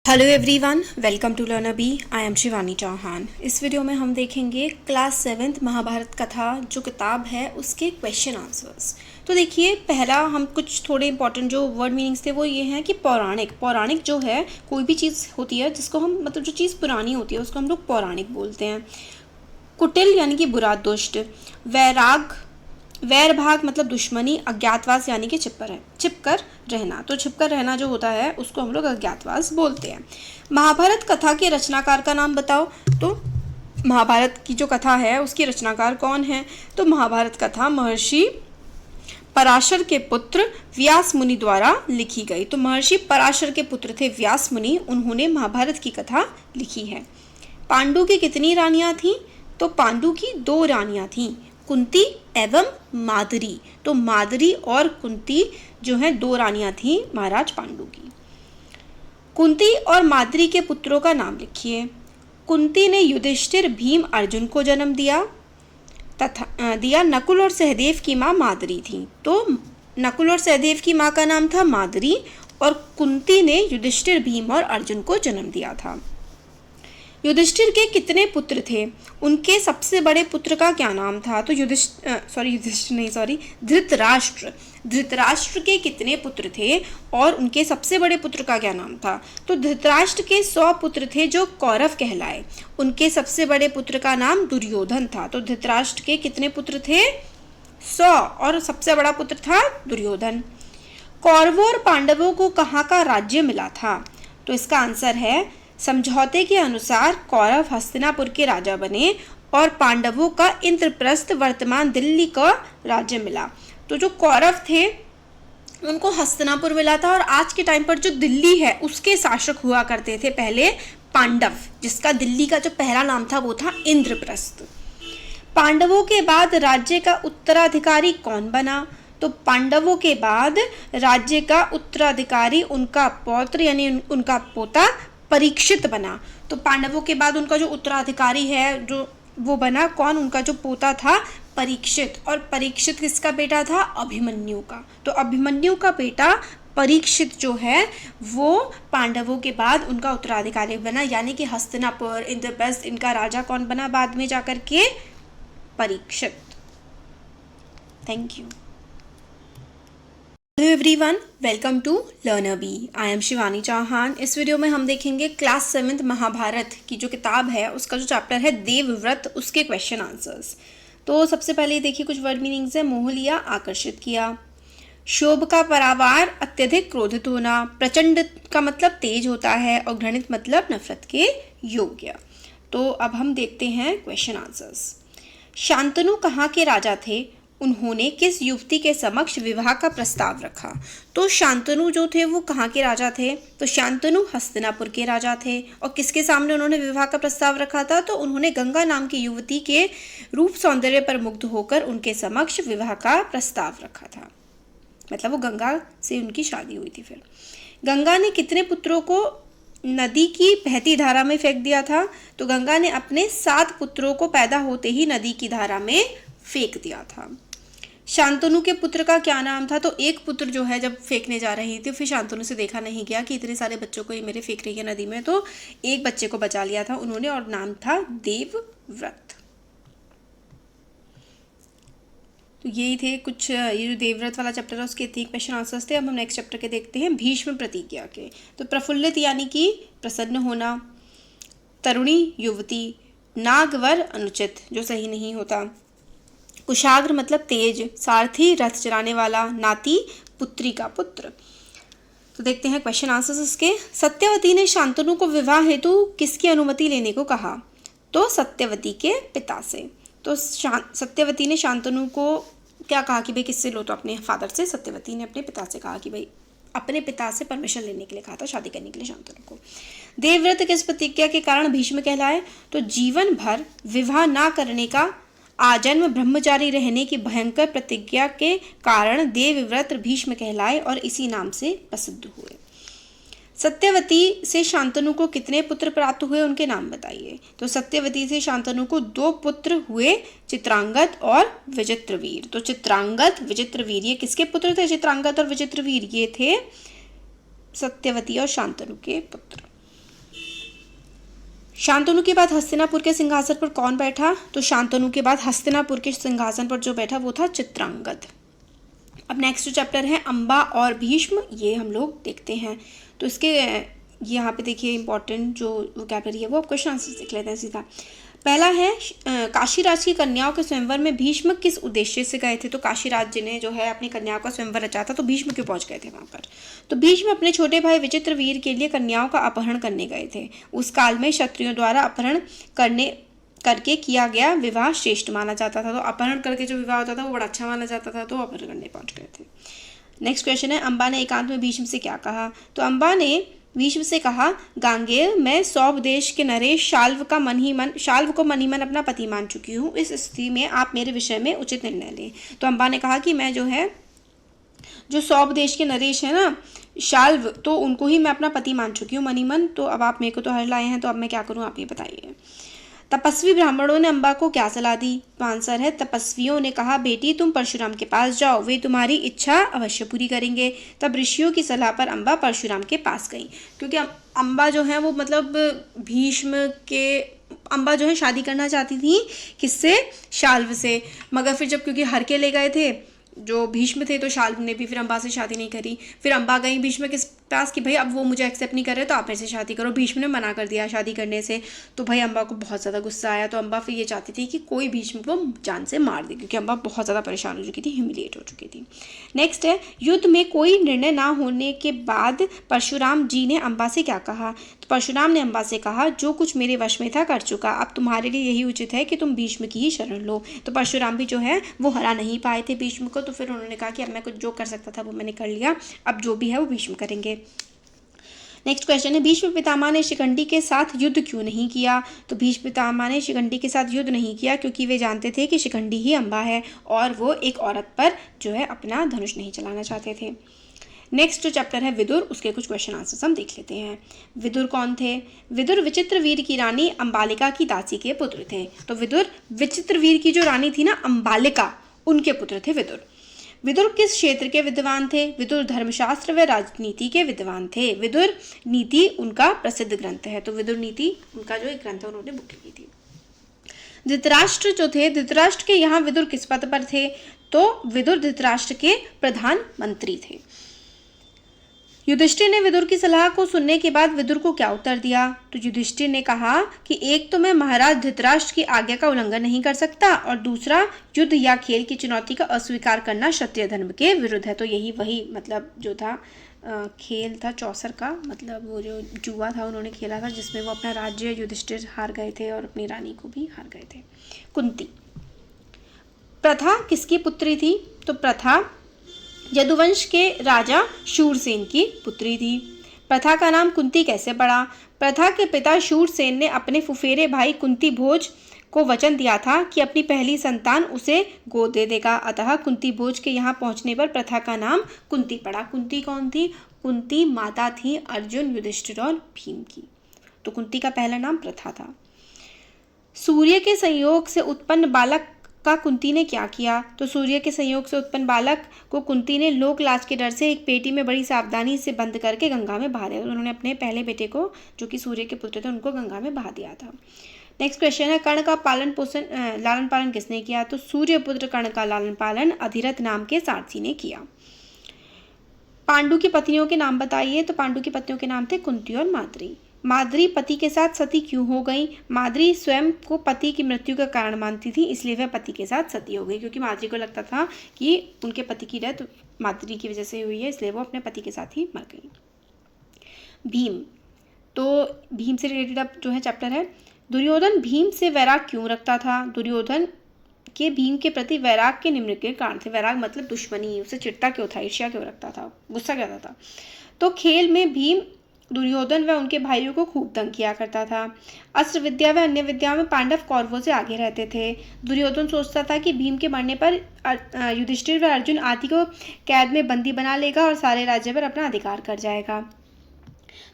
Hello everyone, welcome to learner B. I am Shivani Chauhan. इस video में हम देखेंगे क्लास 7th महाभारत कथा जो किताब है उसके क्वेश्चन आंसर्स। तो देखिए, पहला हम कुछ थोड़े इंपॉर्टेंट जो वर्ड मीनिंग्स थे वो ये हैं कि पौराणिक जो है कोई भी चीज़ होती है जिसको हम जो चीज़ पुरानी होती है उसको हम लोग पौराणिक बोलते हैं। कुटिल यानी कि बुरा, दुष्ट। वैर भाग मतलब दुश्मनी। अज्ञातवास यानी कि छिपकर रहना। तो छिपकर रहना जो होता है उसको हम लोग अज्ञातवास बोलते हैं। महाभारत कथा के रचनाकार का नाम बताओ। तो महाभारत की जो कथा है उसकी रचनाकार कौन है? तो महाभारत कथा महर्षि पराशर के पुत्र व्यास मुनि द्वारा लिखी गई। तो महर्षि पराशर के पुत्र थे व्यास मुनि, उन्होंने महाभारत की कथा लिखी है। पांडु की कितनी रानियां थीं? तो पांडु की 2 रानियां थीं, कुंती एवं माद्री। तो माद्री और कुंती जो है 2 रानियां थीं महाराज पांडु की। कुंती और माद्री के पुत्रों का नाम लिखिए। कुंती ने युधिष्ठिर, भीम, अर्जुन को जन्म दिया। नकुल और सहदेव की माँ माद्री थी। तो नकुल और सहदेव की माँ का नाम था माद्री और कुंती ने युधिष्ठिर, भीम और अर्जुन को जन्म दिया था। युधिष्ठिर के कितने पुत्र थे? उनके सबसे बड़े पुत्र का क्या नाम था? तो धृतराष्ट्र के कितने पुत्र थे और उनके सबसे बड़े पुत्र का क्या नाम था? तो धृतराष्ट्र के 100 पुत्र थे जो कौरव कहलाए। उनके सबसे बड़े पुत्र का नाम दुर्योधन था। तो धृतराष्ट्र के कितने पुत्र थे? 100 और सबसे बड़ा पुत्र था दुर्योधन। कौरवों और पांडवों को कहाँ का राज्य मिला था? तो इसका आंसर है, समझौते के अनुसार कौरव हस्तिनापुर के राजा बने और पांडवों का इंद्रप्रस्थ वर्तमान दिल्ली का राज्य मिला। तो जो कौरव थे उनको हस्तिनापुर मिला था और आज के टाइम पर जो दिल्ली है उसके शासक हुआ करते थे पहले पांडव, जिसका दिल्ली का जो पहला नाम था वो था इंद्रप्रस्थ। पांडवों के बाद राज्य का उत्तराधिकारी कौन बना? तो पांडवों के बाद राज्य का उत्तराधिकारी उनका पौत्र यानी उनका पोता परीक्षित बना। तो पांडवों के बाद उनका जो उत्तराधिकारी है जो वो बना कौन? उनका जो पोता था परीक्षित। और परीक्षित किसका बेटा था? अभिमन्यु का। तो अभिमन्यु का बेटा परीक्षित जो है वो पांडवों के बाद उनका उत्तराधिकारी बना, यानी कि हस्तिनापुर, इंद्रप्रस्थ, इनका राजा कौन बना बाद में जाकर के? Parikshit. Thank you. Hello everyone, welcome to learner B. I am Shivani Chauhan. इस वीडियो में हम देखेंगे क्लास 7th महाभारत की जो किताब है उसका जो चैप्टर है देवव्रत, उसके क्वेश्चन आंसर्स। तो सबसे पहले देखिए कुछ वर्ड मीनिंग्स है। मोह लिया, आकर्षित किया। शोभ का परावार, अत्यधिक क्रोधित होना। प्रचंड का मतलब तेज होता है और घृणित मतलब नफरत के योग्य। तो अब हम देखते हैं क्वेश्चन आंसर्स। शांतनु कहाँ के राजा थे? उन्होंने किस युवती के समक्ष विवाह का प्रस्ताव रखा? तो शांतनु जो थे वो कहाँ के राजा थे? तो शांतनु हस्तिनापुर के राजा थे। और किसके सामने उन्होंने विवाह का प्रस्ताव रखा था? तो उन्होंने गंगा नाम की युवती के रूप सौंदर्य पर मुग्ध होकर उनके समक्ष विवाह का प्रस्ताव रखा था। मतलब वो गंगा से उनकी शादी हुई थी। फिर गंगा ने कितने पुत्रों को नदी की बहती धारा में फेंक दिया था? तो गंगा ने अपने 7 पुत्रों को पैदा होते ही नदी की धारा में फेंक दिया था। शांतनु के पुत्र का क्या नाम था? तो एक पुत्र जो है जब फेंकने जा रही थी फिर शांतनु से देखा नहीं गया कि इतने सारे बच्चों को ये मेरे फेंक रही है नदी में, तो एक बच्चे को बचा लिया था उन्होंने और नाम था देवव्रत। तो यही थे कुछ, ये जो देवव्रत वाला चैप्टर है उसके 3 क्वेश्चन आंसर्स थे। अब हम नेक्स्ट चैप्टर के देखते हैं, भीष्म प्रतिज्ञा के। तो प्रफुल्लित यानी कि प्रसन्न होना। तरुणी युवती। नागवर अनुचित जो सही नहीं होता। कुशाग्र मतलब तेज। सारथी रथ चलाने वाला। नाती पुत्री का पुत्र। तो देखते हैं क्वेश्चन आंसर्स इसके। सत्यवती ने शांतनु को विवाह हेतु किसकी अनुमति लेने को कहा? तो सत्यवती के पिता से। तो सत्यवती ने शांतनु को क्या कहा कि भाई किससे लो? तो अपने फादर से। सत्यवती ने अपने पिता से कहा कि भाई अपने पिता से परमिशन लेने के लिए कहा था शादी करने के लिए शांतनु को। देवव्रत किस प्रतिज्ञा के कारण भीष्म कहलाए? तो जीवन भर विवाह ना करने का आजन्म ब्रह्मचारी रहने की भयंकर प्रतिज्ञा के कारण देवव्रत भीष्म कहलाए और इसी नाम से प्रसिद्ध हुए। सत्यवती से शांतनु को कितने पुत्र प्राप्त हुए? उनके नाम बताइए। तो सत्यवती से शांतनु को 2 पुत्र हुए, चित्रांगद और विचित्रवीर। तो चित्रांगद, विचित्रवीर, ये किसके पुत्र थे? चित्रांगद और विचित्रवीर ये थे सत्यवती और शांतनु के पुत्र। शांतनु के बाद हस्तिनापुर के सिंहासन पर कौन बैठा? तो शांतनु के बाद हस्तिनापुर के सिंहासन पर जो बैठा वो था चित्रांगद। अब नेक्स्ट जो चैप्टर है अम्बा और भीष्म, ये हम लोग देखते हैं। तो इसके यहाँ पे देखिए इंपॉर्टेंट जो वोकैबुलरी है वो क्वेश्चन आंसर देख लेते हैं सीधा। पहला है काशीराज की कन्याओं के स्वयंवर में भीष्म किस उद्देश्य से गए थे? तो काशीराज जी ने जो है अपनी कन्याओं का स्वयंवर रचा था, तो भीष्म क्यों पहुंच गए थे वहां पर? तो भीष्म अपने छोटे भाई विचित्रवीर के लिए कन्याओं का अपहरण करने गए थे। उस काल में क्षत्रियों द्वारा अपहरण करके किया गया विवाह श्रेष्ठ माना जाता था। तो अपहरण करके जो विवाह होता था वो बड़ा अच्छा माना जाता था, तो अपहरण करने पहुंच गए थे। नेक्स्ट क्वेश्चन है अम्बा ने एकांत में भीष्म से क्या कहा? तो अम्बा ने भीष्म से कहा, गांगेय, मैं सौभ देश के नरेश शाल्व को मन ही मन अपना पति मान चुकी हूँ। इस स्थिति में आप मेरे विषय में उचित निर्णय लें। तो अम्बा ने कहा कि मैं जो सौभ देश के नरेश है ना शाल्व, तो उनको ही मैं अपना पति मान चुकी हूँ मन ही मन। तो अब आप मेरे को तो हर लाए हैं, तो अब मैं क्या करूँ आप ये बताइए। तपस्वी ब्राह्मणों ने अम्बा को क्या सलाह दी? तो आंसर है तपस्वियों ने कहा, बेटी तुम परशुराम के पास जाओ, वे तुम्हारी इच्छा अवश्य पूरी करेंगे। तब ऋषियों की सलाह पर अम्बा परशुराम के पास गई, क्योंकि अम्बा जो है वो मतलब अम्बा जो है शादी करना चाहती थी किससे? शाल्व से। मगर फिर जब क्योंकि हर के ले गए थे जो भीष्म थे, तो शाल्व ने भी फिर अम्बा से शादी नहीं करी। फिर अम्बा गई भीष्म के पास कि भाई अब वो मुझे एक्सेप्ट नहीं कर रहे, तो आप मेरे से शादी करो। भीष्म ने मना कर दिया शादी करने से। तो भाई अम्बा को बहुत ज़्यादा गुस्सा आया। तो अम्बा फिर ये चाहती थी कि कोई भीष्म को जान से मार दे, क्योंकि अम्बा बहुत ज़्यादा परेशान हो चुकी थी, ह्यूमिलिएट हो चुकी थी। नेक्स्ट है युद्ध में कोई निर्णय ना होने के बाद परशुराम जी ने अम्बा से क्या कहा? तो परशुराम ने अम्बा से कहा, जो कुछ मेरे वश में था कर चुका, अब तुम्हारे लिए यही उचित है कि तुम भीष्म की ही शरण लो। तो परशुराम भी जो है वो हरा नहीं पाए थे भीष्म को, तो फिर उन्होंने कहा कि अब मैं कुछ जो कर सकता था वो मैंने कर लिया, अब जो भी है वो भीष्म करेंगे। नेक्स्ट क्वेश्चन है भीष्म पितामह ने शिखंडी के साथ युद्ध क्यों नहीं किया? तो भीष्म पितामह ने शिखंडी के साथ युद्ध नहीं किया क्योंकि वे जानते थे कि शिखंडी ही अम्बा है और वो एक औरत पर जो है अपना धनुष नहीं चलाना चाहते थे। नेक्स्ट जो चैप्टर है विदुर, उसके कुछ क्वेश्चन आंसर्स हम देख लेते हैं। विदुर कौन थे? विदुर विचित्रवीर की रानी अंबालिका की दासी के पुत्र थे। तो विदुर विचित्रवीर की जो रानी थी ना अंबालिका, उनके पुत्र थे विदुर। विदुर किस क्षेत्र के विद्वान थे? विदुर धर्मशास्त्र व राजनीति के विद्वान थे। विदुर नीति उनका प्रसिद्ध ग्रंथ है। तो विदुर नीति उनका जो एक ग्रंथ है उन्होंने बुक लिखी थी। धृतराष्ट्र जो थे, धृतराष्ट्र के यहाँ विदुर किस पद पर थे? तो विदुर धृतराष्ट्र के प्रधानमंत्री थे। युधिष्ठिर ने विदुर की सलाह को सुनने के बाद विदुर को क्या उत्तर दिया? तो युधिष्ठिर ने कहा कि एक तो मैं महाराज धृतराष्ट्र की आज्ञा का उल्लंघन नहीं कर सकता, और दूसरा युद्ध या खेल की चुनौती का अस्वीकार करना क्षत्रिय धर्म के विरुद्ध है। तो यही वही मतलब जो था खेल था चौसर का, मतलब वो जो जुआ था उन्होंने खेला था, जिसमें वो अपना राज्य युधिष्ठिर हार गए थे और अपनी रानी को भी हार गए थे। कुंती। प्रथा किसकी पुत्री थी? तो प्रथा यदुवंश के राजा शूरसेन की पुत्री थी। प्रथा का नाम कुंती कैसे पड़ा? प्रथा के पिता शूरसेन ने अपने फुफेरे भाई कुंती भोज को वचन दिया था कि अपनी पहली संतान उसे गोद दे देगा। अतः कुंती भोज के यहाँ पहुँचने पर प्रथा का नाम कुंती पड़ा। कुंती कौन थी? कुंती माता थी अर्जुन, युधिष्ठिर और भीम की। तो कुंती का पहला नाम प्रथा था। सूर्य के संयोग से उत्पन्न बालक का कुंती ने क्या किया? तो सूर्य के संयोग से उत्पन्न बालक को कुंती ने लोक लाज के डर से एक पेटी में बड़ी सावधानी से बंद करके गंगा में बहा दिया। उन्होंने अपने पहले बेटे को, जो कि सूर्य के पुत्र थे, उनको गंगा में बहा दिया था। नेक्स्ट क्वेश्चन है कर्ण का लालन पालन किसने किया? तो सूर्यपुत्र कर्ण का लालन पालन अधिरथ नाम के सारथी ने किया। पांडु की पत्नियों के नाम बताइए। तो पांडु की पत्नियों के नाम थे कुंती और माद्री। माद्री पति के साथ सती क्यों हो गई? माद्री स्वयं को पति की मृत्यु का कारण मानती थी, इसलिए वह पति के साथ सती हो गई, क्योंकि माद्री को लगता था कि उनके पति की डेथ माद्री की वजह से हुई है, इसलिए वो अपने पति के साथ ही मर गई। भीम। तो भीम से रिलेटेड अब जो है चैप्टर है दुर्योधन भीम से वैराग क्यों रखता था? दुर्योधन के भीम के प्रति वैराग के निम्न के कारण थे। वैराग मतलब दुश्मनी, उसे चिढ़ता क्यों था, ईर्ष्या क्यों रखता था, गुस्सा क्या था? तो खेल में भीम दुर्योधन व उनके भाइयों को खूब तंग किया करता था। अस्त्र विद्या व अन्य विद्याओं में पांडव कौरवों से आगे रहते थे। दुर्योधन सोचता था कि भीम के मरने पर युधिष्ठिर व अर्जुन आदि को कैद में बंदी बना लेगा और सारे राज्य पर अपना अधिकार कर जाएगा।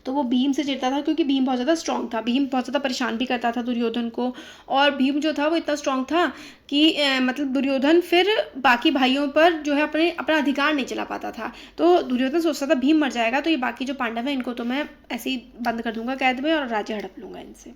तो वो भीम से चिढ़ता था, क्योंकि भीम बहुत ज़्यादा स्ट्रांग था। भीम बहुत ज़्यादा परेशान भी करता था दुर्योधन को, और भीम जो था वो इतना स्ट्रांग था कि मतलब दुर्योधन फिर बाकी भाइयों पर जो है अपना अधिकार नहीं चला पाता था। तो दुर्योधन सोचता था भीम मर जाएगा तो ये बाकी जो पांडव हैं इनको तो मैं ऐसे ही बंद कर दूंगा कैद में और राज्य हड़प लूंगा इनसे।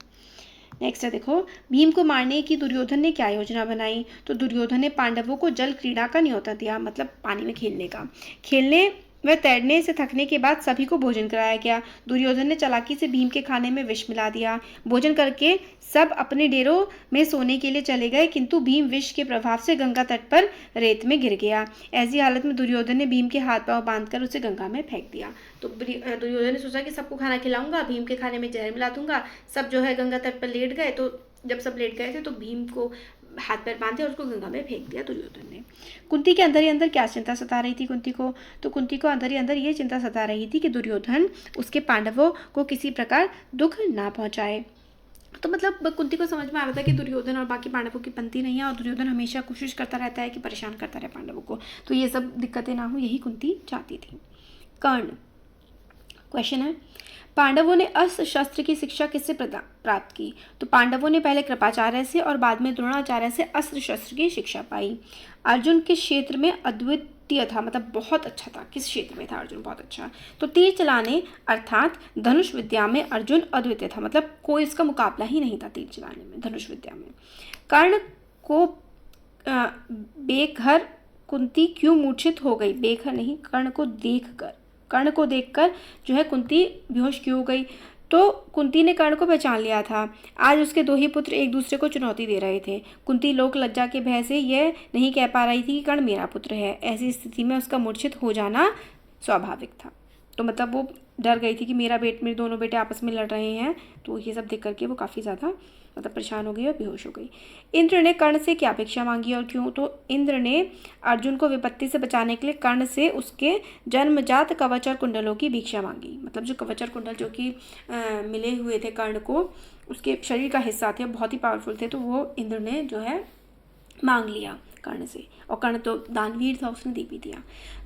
नेक्स्ट है देखो, भीम को मारने की दुर्योधन ने क्या योजना बनाई। तो दुर्योधन ने पांडवों को जल क्रीड़ा का न्योता दिया, मतलब पानी में खेलने का। खेलने व तैरने से थकने के बाद सभी को भोजन कराया गया। दुर्योधन ने चालाकी से भीम के खाने में विष मिला दिया। भोजन करके सब अपने डेरों में सोने के लिए चले गए, किंतु भीम विष के प्रभाव से गंगा तट पर रेत में गिर गया। ऐसी हालत में दुर्योधन ने भीम के हाथ पांव बांधकर उसे गंगा में फेंक दिया। तो दुर्योधन ने सोचा कि सबको खाना खिलाऊंगा, भीम के खाने में जहर मिला दूंगा। सब जो है गंगा तट पर लेट गए। तो जब सब लेट गए थे तो भीम को हाथ पैर बांधे और उसको गंगा में फेंक दिया दुर्योधन ने। कुंती के अंदर ही अंदर क्या चिंता सता रही थी कुंती को। तो कुंती को अंदर ही अंदर ये चिंता सता रही थी कि दुर्योधन उसके पांडवों को किसी प्रकार दुख ना पहुंचाए। तो मतलब कुंती को समझ में आ रहा था कि दुर्योधन और बाकी पांडवों की बनती नहीं है, और दुर्योधन हमेशा कोशिश करता रहता है कि परेशान करता रहे पांडवों को, तो ये सब दिक्कतें ना हो, यही कुंती चाहती थी। कर्ण, क्वेश्चन है, पांडवों ने अस्त्र शस्त्र की शिक्षा किससे प्राप्त की। तो पांडवों ने पहले कृपाचार्य से और बाद में द्रोणाचार्य से अस्त्र शस्त्र की शिक्षा पाई। अर्जुन किस क्षेत्र में अद्वितीय था, मतलब बहुत अच्छा था। किस क्षेत्र में था अर्जुन बहुत अच्छा। तो तीर चलाने अर्थात धनुष विद्या में अर्जुन अद्वितीय था, मतलब कोई उसका मुकाबला ही नहीं था तीर चलाने में, धनुष विद्या में। कर्ण को बेघर कुंती क्यों मूर्छित हो गई। बेघर नहीं, कर्ण को देखकर जो है कुंती बेहोश क्यों हो गई। तो कुंती ने कर्ण को पहचान लिया था। आज उसके दो ही पुत्र एक दूसरे को चुनौती दे रहे थे। कुंती लोक लज्जा के भय से यह नहीं कह पा रही थी कि कर्ण मेरा पुत्र है। ऐसी स्थिति में उसका मूर्छित हो जाना स्वाभाविक था। तो मतलब वो डर गई थी कि मेरे दोनों बेटे आपस में लड़ रहे हैं। तो ये सब देख करके वो काफ़ी ज़्यादा मतलब परेशान हो गई और बेहोश हो गई। इंद्र ने कर्ण से क्या अपेक्षा मांगी और क्यों। तो इंद्र ने अर्जुन को विपत्ति से बचाने के लिए कर्ण से उसके जन्मजात कवच और कुंडलों की भिक्षा मांगी। मतलब जो कवच और कुंडल जो कि मिले हुए थे कर्ण को, उसके शरीर का हिस्सा थे, बहुत ही पावरफुल थे, तो वो इंद्र ने जो है मांग लिया कर्ण से। और कर्ण तो दानवीर था, उसने दे भी दिया।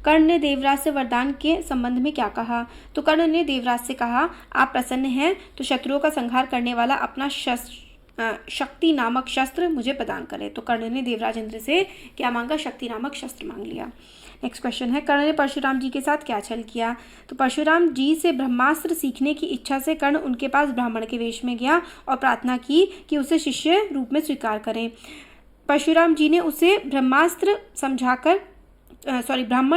कर्ण ने देवराज से वरदान के संबंध में क्या कहा। तो कर्ण ने देवराज से कहा, आप प्रसन्न हैं तो शत्रुओं का संहार करने वाला अपना शक्ति नामक शस्त्र मुझे प्रदान करे। तो कर्ण ने देवराज इंद्र से क्या मांगा, शक्ति नामक शस्त्र मांग लिया। नेक्स्ट क्वेश्चन है, कर्ण ने परशुराम जी के साथ क्या छल किया। तो परशुराम जी से ब्रह्मास्त्र सीखने की इच्छा से कर्ण उनके पास ब्राह्मण के वेश में गया और प्रार्थना की कि उसे शिष्य रूप में स्वीकार करें। परशुराम जी ने उसे ब्राह्मण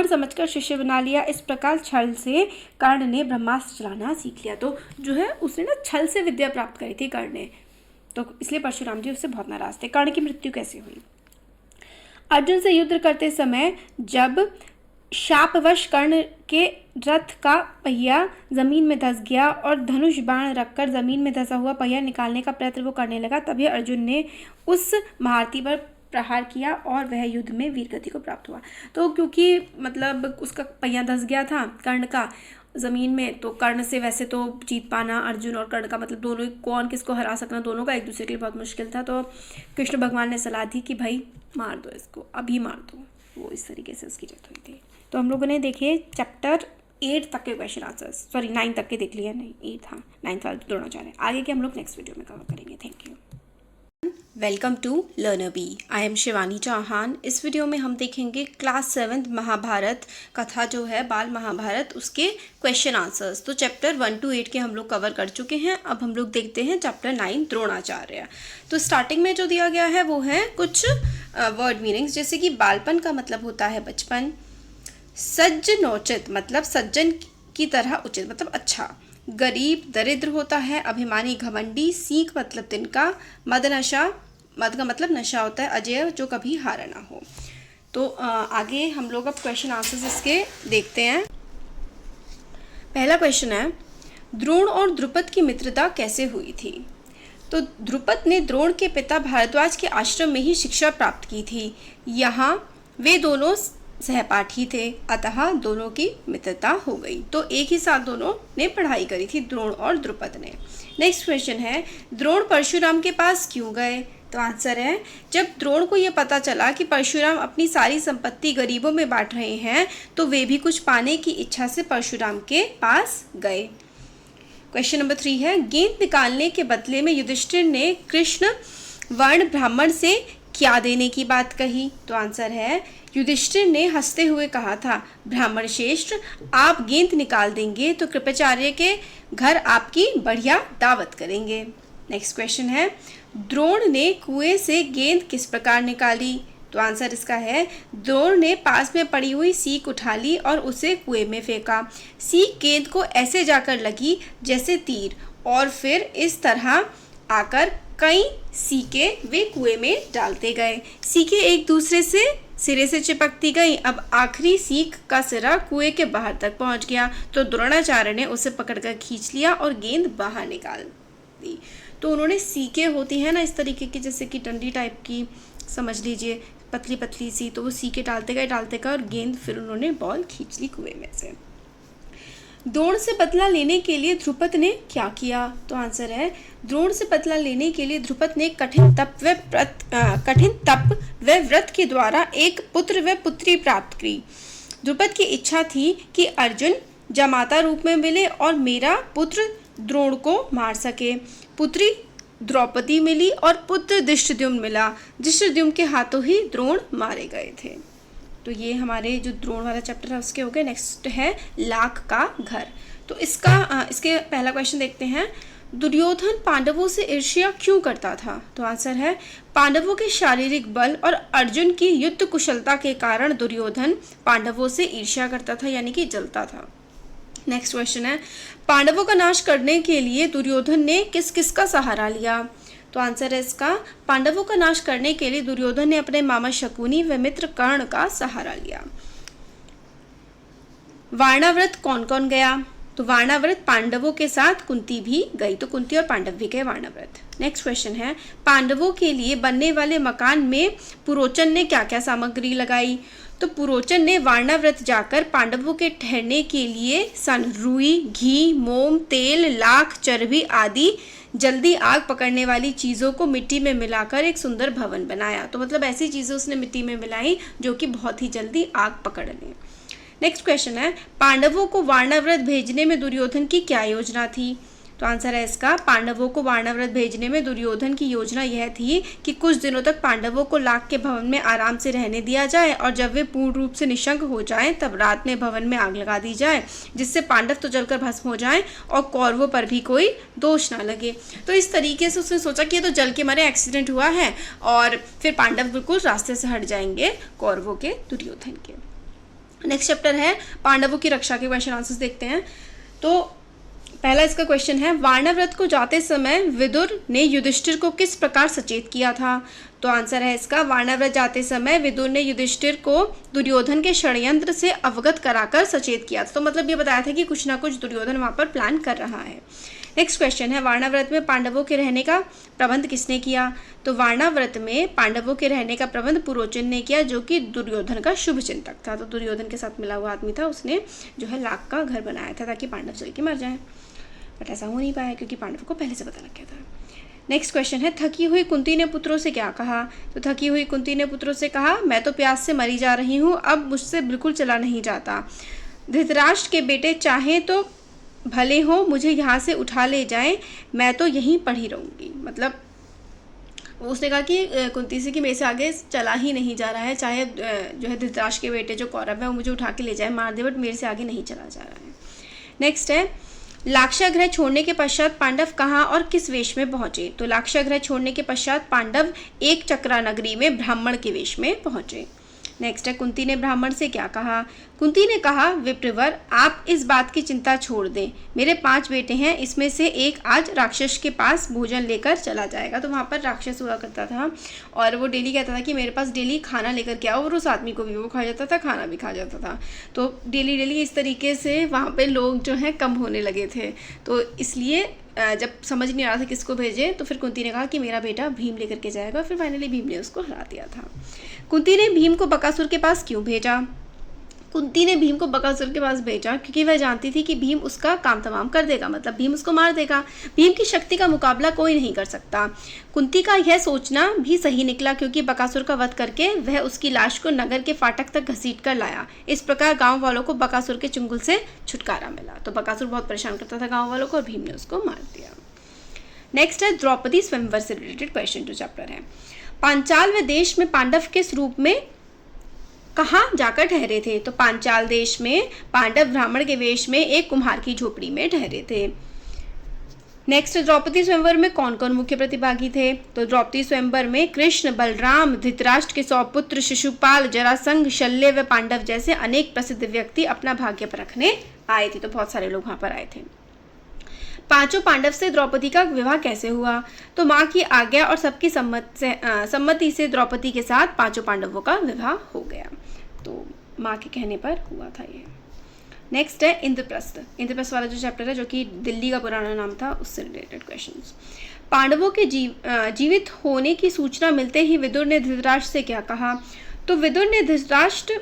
समझकर शिष्य बना लिया। इस प्रकार छल से कर्ण ने ब्रह्मास्त्र चलाना सीख लिया। तो जो है उसने ना छल से विद्या प्राप्त करी थी कर्ण ने, तो इसलिए परशुराम जी उससे बहुत नाराज थे। कर्ण की मृत्यु कैसे हुई। अर्जुन से युद्ध करते समय जब शापवश कर्ण के रथ का पहिया जमीन में धंस गया और धनुष बाण रखकर जमीन में धंसा हुआ पहिया निकालने का प्रयत्न वो करने लगा, तभी अर्जुन ने उस महारथी पर प्रहार किया और वह युद्ध में वीरगति को प्राप्त हुआ। तो क्योंकि मतलब उसका पहिया धंस गया था कर्ण का ज़मीन में, तो कर्ण से वैसे तो जीत पाना अर्जुन और कर्ण का मतलब दोनों कौन किसको हरा सकना, दोनों का एक दूसरे के लिए बहुत मुश्किल था। तो कृष्ण भगवान ने सलाह दी कि भाई मार दो इसको, अभी मार दो। वो इस तरीके से उसकी डेथ हुई थी। तो हम लोगों ने देखे चैप्टर 8 तक के क्वेश्चन आंसर्स, 9 तक के देख लिया, नहीं 8 हाँ 9 वाले द्रोणाचार्य। आगे के हम लोग नेक्स्ट वीडियो में कवर करेंगे। Thank you. Welcome to learner B. I am Shivani Chauhan. इस वीडियो में हम देखेंगे क्लास 7 महाभारत कथा जो है बाल महाभारत, उसके क्वेश्चन आंसर्स। तो चैप्टर 1 to 8 के हम लोग कवर कर चुके हैं। अब हम लोग देखते हैं चैप्टर 9 द्रोणाचार्य। तो स्टार्टिंग में जो दिया गया है वो है कुछ वर्ड मीनिंग्स, जैसे कि बालपन का मतलब होता है बचपन, सज्जनोचित मतलब सज्जन की तरह उचित मतलब अच्छा, गरीब दरिद्र होता है, अभिमानी घमंडी, सीख मतलब तिनका, मद का मतलब नशा होता है, अजय जो कभी हारा ना हो। तो आगे हम लोग अब क्वेश्चन आंसर्स इसके देखते हैं। पहला क्वेश्चन है, द्रोण और द्रुपद की मित्रता कैसे हुई थी। तो द्रुपद ने द्रोण के पिता भारद्वाज के आश्रम में ही शिक्षा प्राप्त की थी। यहाँ वे दोनों सहपाठी थे, अतः दोनों की मित्रता हो गई। तो एक ही साथ दोनों ने पढ़ाई करी थी, द्रोण और द्रुपद ने। नेक्स्ट क्वेश्चन है, द्रोण परशुराम के पास क्यों गए। तो आंसर है, जब द्रोण को यह पता चला कि परशुराम अपनी सारी संपत्ति गरीबों में बांट रहे हैं, तो वे भी कुछ पाने की इच्छा से परशुराम के पास गए। क्वेश्चन नंबर 3 है, गेंद निकालने के बदले में युधिष्ठिर ने कृष्ण वर्ण ब्राह्मण से क्या देने की बात कही। तो आंसर है, युधिष्ठिर ने हंसते हुए कहा था, ब्राह्मण श्रेष्ठ, आप गेंद निकाल देंगे तो कृपाचार्य के घर आपकी बढ़िया दावत करेंगे। नेक्स्ट क्वेश्चन है, द्रोण ने कुएं से गेंद किस प्रकार निकाली? तो आंसर इसका है, द्रोण ने पास में पड़ी हुई सीख उठा ली और उसे कुएं में फेंका। सीख गेंद को ऐसे जाकर लगी जैसे तीर, और फिर इस तरह आकर कई सीके वे कुएं में डालते गए। सीके एक दूसरे से सिरे से चिपकती गई। अब आखिरी सीख का सिरा कुएं के बाहर तक पहुंच गया तो द्रोणाचार्य ने उसे पकड़कर खींच लिया और गेंद बाहर निकाल दी। तो उन्होंने सीके होती हैं ना इस तरीके की, जैसे कि डंडी टाइप की समझ लीजिए, पतली पतली सी, तो वो सीके डालते गए और गेंद फिर उन्होंने बॉल खींच ली कुएं में से। द्रोण से बदला लेने के लिए ध्रुपद ने क्या किया? तो आंसर है, द्रोण से बदला लेने के लिए ध्रुपद ने कठिन तप व व्रत के द्वारा एक पुत्र व पुत्री प्राप्त की। ध्रुपद की इच्छा थी कि अर्जुन जामाता रूप में मिले और मेरा पुत्र द्रोण को मार सके। पुत्री द्रौपदी मिली और पुत्र दृष्टद्युम्न मिला। दृष्टद्युम्न के हाथों ही द्रोण मारे गए थे। तो ये हमारे जो द्रोण वाला चैप्टर है उसके हो गए। नेक्स्ट है लाख का घर। तो इसके पहला क्वेश्चन देखते हैं, दुर्योधन पांडवों से ईर्ष्या क्यों करता था? तो आंसर है, पांडवों के शारीरिक बल और अर्जुन की युद्ध कुशलता के कारण दुर्योधन पांडवों से ईर्ष्या करता था, यानी कि जलता था। नेक्स्ट क्वेश्चन है, पांडवों का नाश करने के लिए दुर्योधन ने किस किस का सहारा लिया? तो आंसर है इसका, पांडवों का नाश करने के लिए दुर्योधन ने अपने मामा शकुनी व मित्र कर्ण का सहारा लिया। वारणाव्रत कौन कौन गया? तो वारणाव्रत पांडवों के साथ कुंती भी गई, तो कुंती और पांडव भी गए वारणाव्रत। नेक्स्ट क्वेश्चन है, पांडवों के लिए बनने वाले मकान में पुरोचन ने क्या क्या सामग्री लगाई? तो पुरोचन ने वारणाव्रत जाकर पांडवों के ठहरने के लिए सन, रुई, घी, मोम, तेल, लाख, चर्बी आदि जल्दी आग पकड़ने वाली चीज़ों को मिट्टी में मिलाकर एक सुंदर भवन बनाया। तो मतलब ऐसी चीज़ें उसने मिट्टी में मिलाई जो कि बहुत ही जल्दी आग पकड़ लें। नेक्स्ट क्वेश्चन है, पांडवों को वारणाव्रत भेजने में दुर्योधन की क्या योजना थी? तो आंसर है इसका, पांडवों को वारणाव्रत भेजने में दुर्योधन की योजना यह थी कि कुछ दिनों तक पांडवों को लाख के भवन में आराम से रहने दिया जाए और जब वे पूर्ण रूप से निशंक हो जाएं तब रात में भवन में आग लगा दी जाए, जिससे पांडव तो जलकर भस्म हो जाएं और कौरवों पर भी कोई दोष ना लगे। तो इस तरीके से उसने सोचा कि ये तो जल के मारे एक्सीडेंट हुआ है और फिर पांडव बिल्कुल रास्ते से हट जाएंगे कौरवों के, दुर्योधन के। नेक्स्ट चैप्टर है पांडवों की रक्षा के क्वेश्चन आंसर्स देखते हैं। तो पहला इसका क्वेश्चन है, वारणाव्रत को जाते समय विदुर ने युधिष्ठिर को किस प्रकार सचेत किया था? तो आंसर है इसका, वारणाव्रत जाते समय विदुर ने युधिष्ठिर को दुर्योधन के षड्यंत्र से अवगत कराकर सचेत किया था। तो मतलब ये बताया था कि कुछ ना कुछ दुर्योधन वहाँ पर प्लान कर रहा है। नेक्स्ट क्वेश्चन है, वारणाव्रत में पांडवों के रहने का प्रबंध किसने किया? तो वारणाव्रत में पांडवों के रहने का प्रबंध पुरोचन ने किया, जो कि दुर्योधन का शुभ चिंतक था। तो दुर्योधन के साथ मिला हुआ आदमी था, उसने जो है लाख का घर बनाया था ताकि पांडव जल के मर जाएं, बट ऐसा हो नहीं पाया क्योंकि पांडवों को पहले से पता लग गया था। नेक्स्ट क्वेश्चन है, थकी हुई कुंती ने पुत्रों से क्या कहा? तो थकी हुई कुंती ने पुत्रों से कहा, मैं तो प्यास से मरी जा रही हूँ, अब मुझसे बिल्कुल चला नहीं जाता। धृतराष्ट्र के बेटे चाहे तो भले हो मुझे यहाँ से उठा ले जाएं, मैं तो यहीं पड़ी रहूँगी। मतलब उसने कहा कि कुंती से कि मेरे से आगे चला ही नहीं जा रहा है, चाहे जो है धृतराष्ट्र के बेटे जो कौरव है वो मुझे उठा के ले जाए, मार दे, बट मेरे से आगे नहीं चला जा रहा है। नेक्स्ट है, लाक्षागृह छोड़ने के पश्चात पांडव कहाँ और किस वेश में पहुंचे? तो लाक्षागृह छोड़ने के पश्चात पांडव एक चक्रा नगरी में ब्राह्मण के वेश में पहुंचे। नेक्स्ट है, कुंती ने ब्राह्मण से क्या कहा? कुंती ने कहा, विप्रवर आप इस बात की चिंता छोड़ दें, मेरे 5 बेटे हैं, इसमें से एक आज राक्षस के पास भोजन लेकर चला जाएगा। तो वहाँ पर राक्षस हुआ करता था और वो डेली कहता था कि मेरे पास डेली खाना लेकर के आओ, और उस आदमी को भी वो खा जाता था, खाना भी खा जाता था। तो डेली इस तरीके से वहाँ पर लोग जो हैं कम होने लगे थे। तो इसलिए जब समझ नहीं आ रहा था किसको भेजे, तो फिर कुंती ने कहा कि मेरा बेटा भीम लेकर के जाएगा। फिर फाइनली भीम ने उसको हरा दिया था। कुंती ने भीम को बकासुर के पास क्यों भेजा? कुंती ने भीम को बकासुर के पास भेजा क्योंकि वह जानती थी कि भीम उसका काम तमाम कर देगा, मतलब भीम उसको मार देगा। भीम की शक्ति का मुकाबला कोई नहीं कर सकता। कुंती का यह सोचना भी सही निकला क्योंकि बकासुर का वध करके वह उसकी लाश को नगर के फाटक तक घसीट कर लाया। इस प्रकार गाँव वालों को बकासुर के चुंगल से छुटकारा मिला। तो बकासुर बहुत परेशान करता था गाँव वालों को और भीम ने उसको मार दिया। नेक्स्ट है द्रौपदी स्वयंवर से रिलेटेड क्वेश्चन जो चैप्टर है। पांचाल व देश में पांडव किस रूप में कहाँ जाकर ठहरे थे? तो पांचाल देश में पांडव ब्राह्मण के वेश में एक कुम्हार की झोपड़ी में ठहरे थे। नेक्स्ट, द्रौपदी स्वयंवर में कौन कौन मुख्य प्रतिभागी थे? तो द्रौपदी स्वयंवर में कृष्ण, बलराम, धृतराष्ट्र के 100 पुत्र, शिशुपाल, जरासंध, शल्य व पांडव जैसे अनेक प्रसिद्ध व्यक्ति अपना भाग्य परखने आए थे। तो बहुत सारे लोग वहां पर आए थे। पांचों पांडव से द्रौपदी का विवाह कैसे हुआ? तो माँ की आज्ञा और सबकी सम्मति से द्रौपदी के साथ पांचों पांडवों का विवाह हो गया। तो माँ के कहने पर हुआ था ये। नेक्स्ट है इंद्रप्रस्थ। इंद्रप्रस्थ वाला जो चैप्टर है, जो कि दिल्ली का पुराना नाम था, उससे रिलेटेड क्वेश्चंस। पांडवों के जीवित होने की सूचना मिलते ही विदुर ने धृतराष्ट्र से क्या कहा? तो विदुर ने धृतराष्ट्र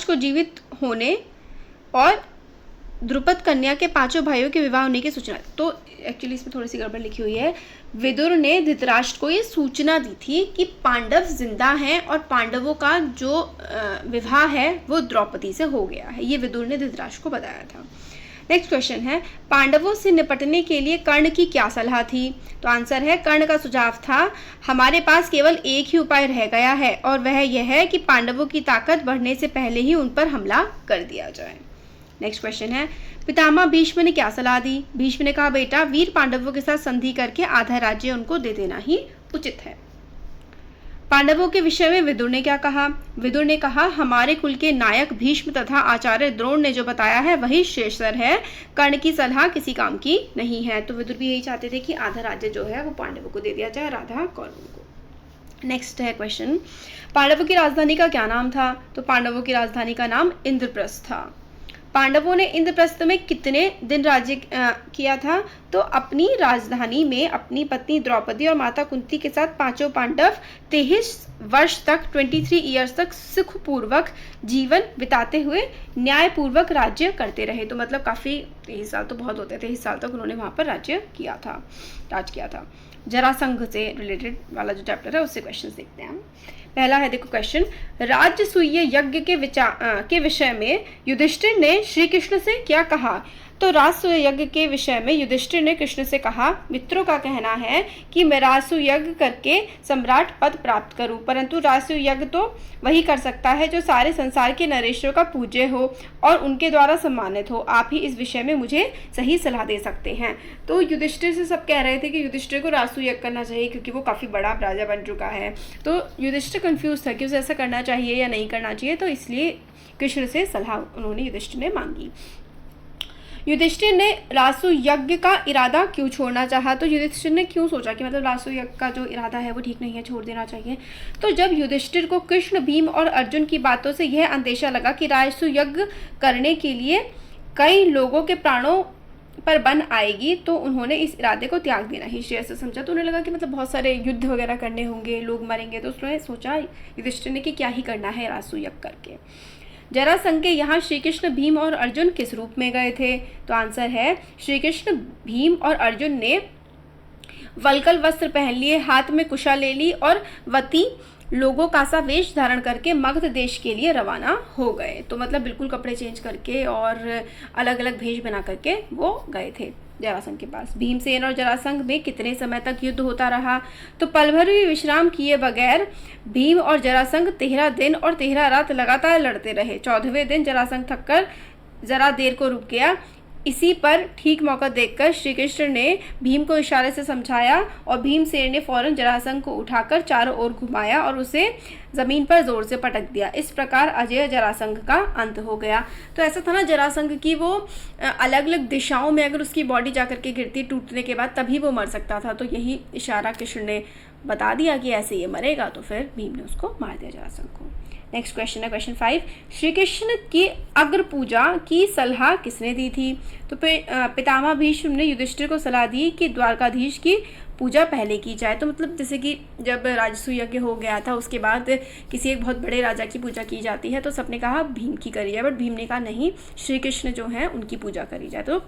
को जीवित होने और द्रुपद कन्या के पांचों भाइयों के विवाह होने की सूचना। तो एक्चुअली इसमें थोड़ी सी गड़बड़ लिखी हुई है। विदुर ने धृतराष्ट्र को ये सूचना दी थी कि पांडव जिंदा हैं और पांडवों का जो विवाह है वो द्रौपदी से हो गया है। ये विदुर ने धृतराष्ट्र को बताया था। नेक्स्ट क्वेश्चन है, पांडवों से निपटने के लिए कर्ण की क्या सलाह थी? तो आंसर है, कर्ण का सुझाव था, हमारे पास केवल एक ही उपाय रह गया है और वह यह है कि पांडवों की ताकत बढ़ने से पहले ही उन पर हमला कर दिया जाए। नेक्स्ट क्वेश्चन है, पितामह भीष्म ने क्या सलाह दी? भीष्म ने कहा, बेटा, वीर पांडवों के साथ संधि करके आधा राज्य उनको दे देना ही उचित है। पांडवों के विषय में विदुर ने क्या कहा? विदुर ने कहा, हमारे कुल के नायक भीष्म तथा आचार्य द्रोण ने जो बताया है वही श्रेष्ठतर है, कर्ण की सलाह किसी काम की नहीं है। तो विदुर भी यही चाहते थे कि आधा राज्य जो है वो पांडवों को दे दिया जाए और आधा कौरवों को। नेक्स्ट है क्वेश्चन, पांडवों की राजधानी का क्या नाम था? तो पांडवों की राजधानी का नाम इंद्रप्रस्थ था। पांडवों ने इंद्रप्रस्थ में कितने दिन राज्य किया था? तो अपनी राजधानी में अपनी पत्नी द्रौपदी और माता कुंती के साथ पांचों पांडव 23 वर्ष तक 23 ईयर्स तक सुखपूर्वक जीवन बिताते हुए न्यायपूर्वक राज्य करते रहे। तो मतलब काफी, 23 साल तो बहुत होते थे, 23 साल तक उन्होंने वहां पर राज किया था। जरासंध से रिलेटेड वाला जो चैप्टर है उससे क्वेश्चन देखते हैं। पहला है, देखो क्वेश्चन, राजसूय यज्ञ के विषय में युधिष्ठिर ने श्री कृष्ण से क्या कहा? तो राजसूय यज्ञ के विषय में युधिष्ठिर ने कृष्ण से कहा, मित्रों का कहना है कि मैं राजसूय यज्ञ करके सम्राट पद प्राप्त करूं, परंतु राजसूय यज्ञ तो वही कर सकता है जो सारे संसार के नरेशों का पूज्य हो और उनके द्वारा सम्मानित हो। आप ही इस विषय में मुझे सही सलाह दे सकते हैं। तो युधिष्ठिर से सब कह रहे थे कि युधिष्ठिर को राजसूय यज्ञ करना चाहिए क्योंकि वो काफी बड़ा राजा बन चुका है। तो युधिष्ठिर कंफ्यूज था कि उसे ऐसा करना चाहिए या नहीं करना चाहिए, तो इसलिए कृष्ण से सलाह उन्होंने युधिष्ठिर ने मांगी। युधिष्ठिर ने राजसूय यज्ञ का इरादा क्यों छोड़ना चाहा? तो युधिष्ठिर ने क्यों सोचा कि मतलब राजसूय यज्ञ का जो इरादा है वो ठीक नहीं है, छोड़ देना चाहिए? तो जब युधिष्ठिर को कृष्ण, भीम और अर्जुन की बातों से यह अंदेशा लगा कि राजसूय यज्ञ करने के लिए कई लोगों के प्राणों पर बन आएगी, तो उन्होंने इस इरादे को त्याग देना ही श्रेय से समझा। तो उन्हें लगा कि मतलब बहुत सारे युद्ध वगैरह करने होंगे, लोग मरेंगे, तो उसने सोचा युधिष्ठिर ने कि क्या ही करना है राजसूय यज्ञ करके। जरासंध के यहाँ श्री कृष्ण, भीम और अर्जुन किस रूप में गए थे? तो आंसर है, श्री कृष्ण, भीम और अर्जुन ने वल्कल वस्त्र पहन लिए, हाथ में कुशा ले ली और वती लोगों का सा वेश धारण करके मगध देश के लिए रवाना हो गए। तो मतलब बिल्कुल कपड़े चेंज करके और अलग अलग भेष बना करके वो गए थे जरासंध के पास। भीमसेन और जरासंध में कितने समय तक युद्ध होता रहा? तो पल भर भी विश्राम किए बगैर भीम और जरासंध 13 दिन और 13 रात लगातार लड़ते रहे। 14वें दिन जरासंध थककर जरा देर को रुक गया। इसी पर ठीक मौका देखकर श्री कृष्ण ने भीम को इशारे से समझाया और भीमसेन ने फौरन जरासंध को उठाकर चारों ओर घुमाया और उसे जमीन पर जोर से पटक दिया। इस प्रकार अजय जरासंध का अंत हो गया। तो ऐसा था ना, जरासंध की वो अलग अलग दिशाओं में अगर उसकी बॉडी जाकर के गिरती टूटने के बाद तभी वो मर सकता था। तो यही इशारा कृष्ण ने बता दिया कि ऐसे ये मरेगा, तो फिर भीम ने उसको मार दिया जरासंध को। नेक्स्ट क्वेश्चन है क्वेश्चन 5, श्री कृष्ण की अग्र पूजा की सलाह किसने दी थी? तो पितामह भीष्म ने युधिष्ठिर को सलाह दी कि द्वारकाधीश की पूजा पहले की जाए। तो मतलब जैसे कि जब राजसूय यज्ञ हो गया था उसके बाद किसी एक बहुत बड़े राजा की पूजा की जाती है, तो सबने कहा भीम की करी जाए, बट भीम ने कहा नहीं, श्री कृष्ण जो है उनकी पूजा करी जाए। तो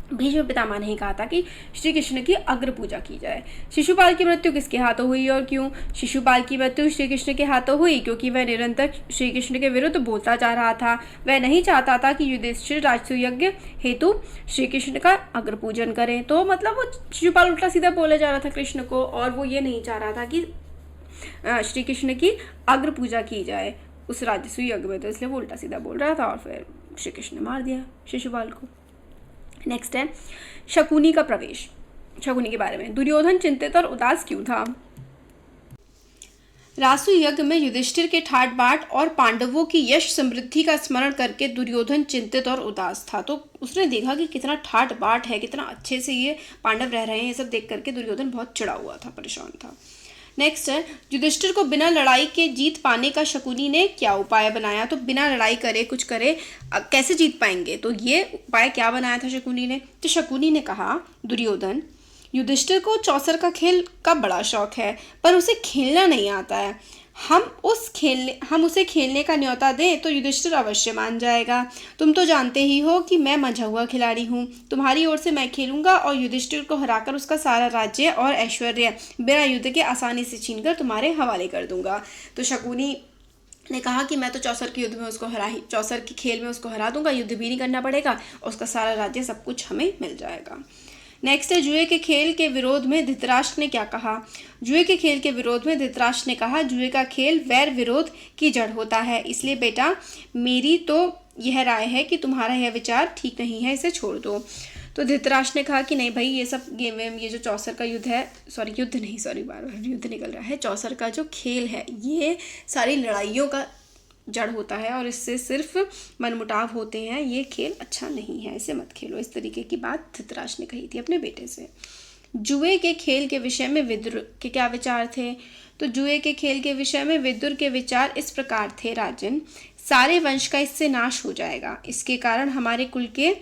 भीष्म पितामह ने ही कहा था कि श्री कृष्ण की अग्र पूजा की जाए। शिशुपाल की मृत्यु किसके हाथों हुई और क्यों? शिशुपाल की मृत्यु श्री कृष्ण के हाथों हुई क्योंकि वह निरंतर श्री कृष्ण के विरुद्ध बोलता जा रहा था। वह नहीं चाहता था कि युधिष्ठिर राजसूय यज्ञ हेतु श्री कृष्ण का अग्र पूजन करें। तो मतलब वो शिशुपाल उल्टा सीधा बोले जा रहा था कृष्ण को, और वो ये नहीं चाह रहा था कि श्री कृष्ण की अग्र पूजा की जाए उस राजसूय यज्ञ में, तो इसलिए वो उल्टा सीधा बोल रहा था और फिर श्री कृष्ण ने मार दिया शिशुपाल को। नेक्स्ट है शकुनी का प्रवेश। शकुनी के बारे में, दुर्योधन चिंतित और उदास क्यों था? रासु यज्ञ में युधिष्ठिर के ठाट बाट और पांडवों की यश समृद्धि का स्मरण करके दुर्योधन चिंतित और उदास था। तो उसने देखा कि कितना ठाट बाट है, कितना अच्छे से ये पांडव रह रहे हैं, ये सब देख करके दुर्योधन बहुत चिढ़ा हुआ था, परेशान था। नेक्स्ट है युधिष्ठिर को बिना लड़ाई के जीत पाने का शकुनी ने क्या उपाय बनाया? तो बिना लड़ाई करे कुछ करे कैसे जीत पाएंगे? तो ये उपाय क्या बनाया था शकुनी ने? तो शकुनी ने कहा, दुर्योधन, युधिष्ठिर को चौसर का खेल का बड़ा शौक है पर उसे खेलना नहीं आता है। हम उसे खेलने का न्योता दें तो युधिष्ठिर अवश्य मान जाएगा। तुम तो जानते ही हो कि मैं मंझा हुआ खिलाड़ी हूँ। तुम्हारी ओर से मैं खेलूंगा और युधिष्ठिर को हराकर उसका सारा राज्य और ऐश्वर्य बिना युद्ध के आसानी से छीनकर तुम्हारे हवाले कर दूंगा। तो शकुनी ने कहा कि मैं तो चौसर के युद्ध में उसको चौसर के खेल में उसको हरा दूंगा, युद्ध भी नहीं करना पड़ेगा और उसका सारा राज्य सब कुछ हमें मिल जाएगा। नेक्स्ट है जुए के खेल के विरोध में धृतराष्ट्र ने क्या कहा? जुए के खेल के विरोध में धृतराष्ट्र ने कहा, जुए का खेल वैर विरोध की जड़ होता है, इसलिए बेटा मेरी तो यह राय है कि तुम्हारा यह विचार ठीक नहीं है, इसे छोड़ दो। तो धृतराष्ट्र ने कहा कि नहीं भाई, ये सब गेम ये जो चौसर का युद्ध है, बार बार युद्ध निकल रहा है, चौसर का जो खेल है ये सारी लड़ाइयों का जड़ होता है और इससे सिर्फ मनमुटाव होते हैं, ये खेल अच्छा नहीं है, इसे मत खेलो। इस तरीके की बात धृतराष्ट्र ने कही थी अपने बेटे से। जुए के खेल के विषय में विदुर के क्या विचार थे? तो जुए के खेल के विषय में विदुर के विचार इस प्रकार थे, राजन, सारे वंश का इससे नाश हो जाएगा, इसके कारण हमारे कुल के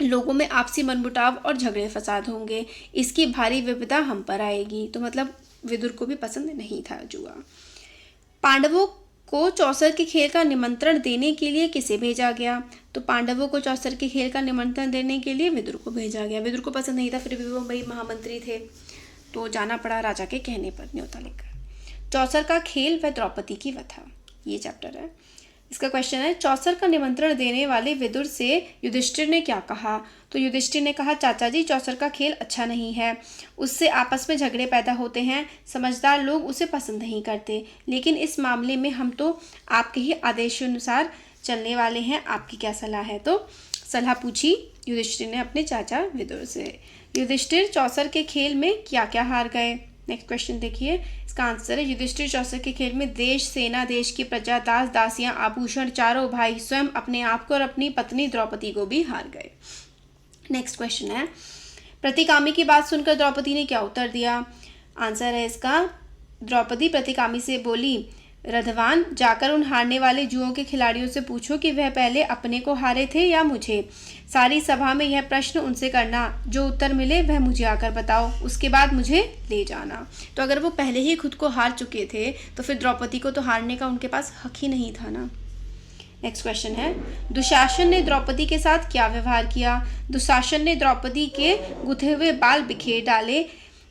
लोगों में आपसी मनमुटाव और झगड़े फसाद होंगे, इसकी भारी विपदा हम पर आएगी। तो मतलब विदुर को भी पसंद नहीं था जुआ। पांडवों को चौसर के खेल का निमंत्रण देने के लिए किसे भेजा गया? तो पांडवों को चौसर के खेल का निमंत्रण देने के लिए विदुर को भेजा गया। विदुर को पसंद नहीं था, फिर भी वो भाई महामंत्री थे तो जाना पड़ा राजा के कहने पर न्योता लेकर। चौसर का खेल व द्रौपदी की व्यथा, ये चैप्टर है। इसका क्वेश्चन है, चौसर का निमंत्रण देने वाले विदुर से युधिष्ठिर ने क्या कहा? तो युधिष्ठिर ने कहा, चाचा जी चौसर का खेल अच्छा नहीं है, उससे आपस में झगड़े पैदा होते हैं, समझदार लोग उसे पसंद नहीं करते, लेकिन इस मामले में हम तो आपके ही आदेशानुसार चलने वाले हैं, आपकी क्या सलाह है? तो सलाह पूछी युधिष्ठिर ने अपने चाचा विदुर से। युधिष्ठिर चौसर के खेल में क्या क्या हार गए? नेक्स्ट क्वेश्चन देखिए, इसका आंसर है युधिष्ठिर चौसर के खेल में देश, सेना, देश की प्रजा, दास दासियां, आभूषण, चारों भाई, स्वयं अपने आप को और अपनी पत्नी द्रौपदी को भी हार गए। नेक्स्ट क्वेश्चन है, प्रतिकामी की बात सुनकर द्रौपदी ने क्या उत्तर दिया? आंसर है इसका, द्रौपदी प्रतिकामी से बोली, रधवान, जाकर उन हारने वाले जुओं के खिलाड़ियों से पूछो कि वह पहले अपने को हारे थे या मुझे। सारी सभा में यह प्रश्न उनसे करना, जो उत्तर मिले वह मुझे आकर बताओ, उसके बाद मुझे ले जाना। तो अगर वो पहले ही खुद को हार चुके थे तो फिर द्रौपदी को तो हारने का उनके पास हक ही नहीं था ना। नेक्स्ट क्वेश्चन है, दुशासन ने द्रौपदी के साथ क्या व्यवहार किया? दुशासन ने द्रौपदी के गुथे हुए बाल बिखेर डाले,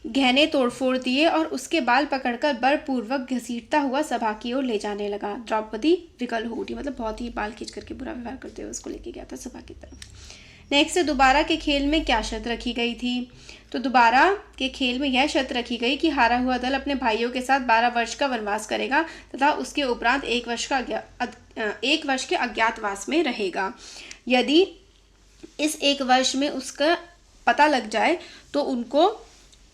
गहने तोड़फोड़ दिए और उसके बाल पकड़कर बलपूर्वक घसीटता हुआ सभा की ओर ले जाने लगा। द्रौपदी विकल हो उठी, मतलब बहुत ही बाल खींच करके बुरा व्यवहार करते हुए उसको लेके गया था सभा की तरफ। नेक्स्ट, दोबारा के खेल में क्या शर्त रखी गई थी? तो दोबारा के खेल में यह शर्त रखी गई कि हारा हुआ दल अपने भाइयों के साथ 12 वर्ष का वनवास करेगा तथा उसके उपरांत 1 वर्ष के अज्ञातवास में रहेगा। यदि इस 1 वर्ष में उसका पता लग जाए तो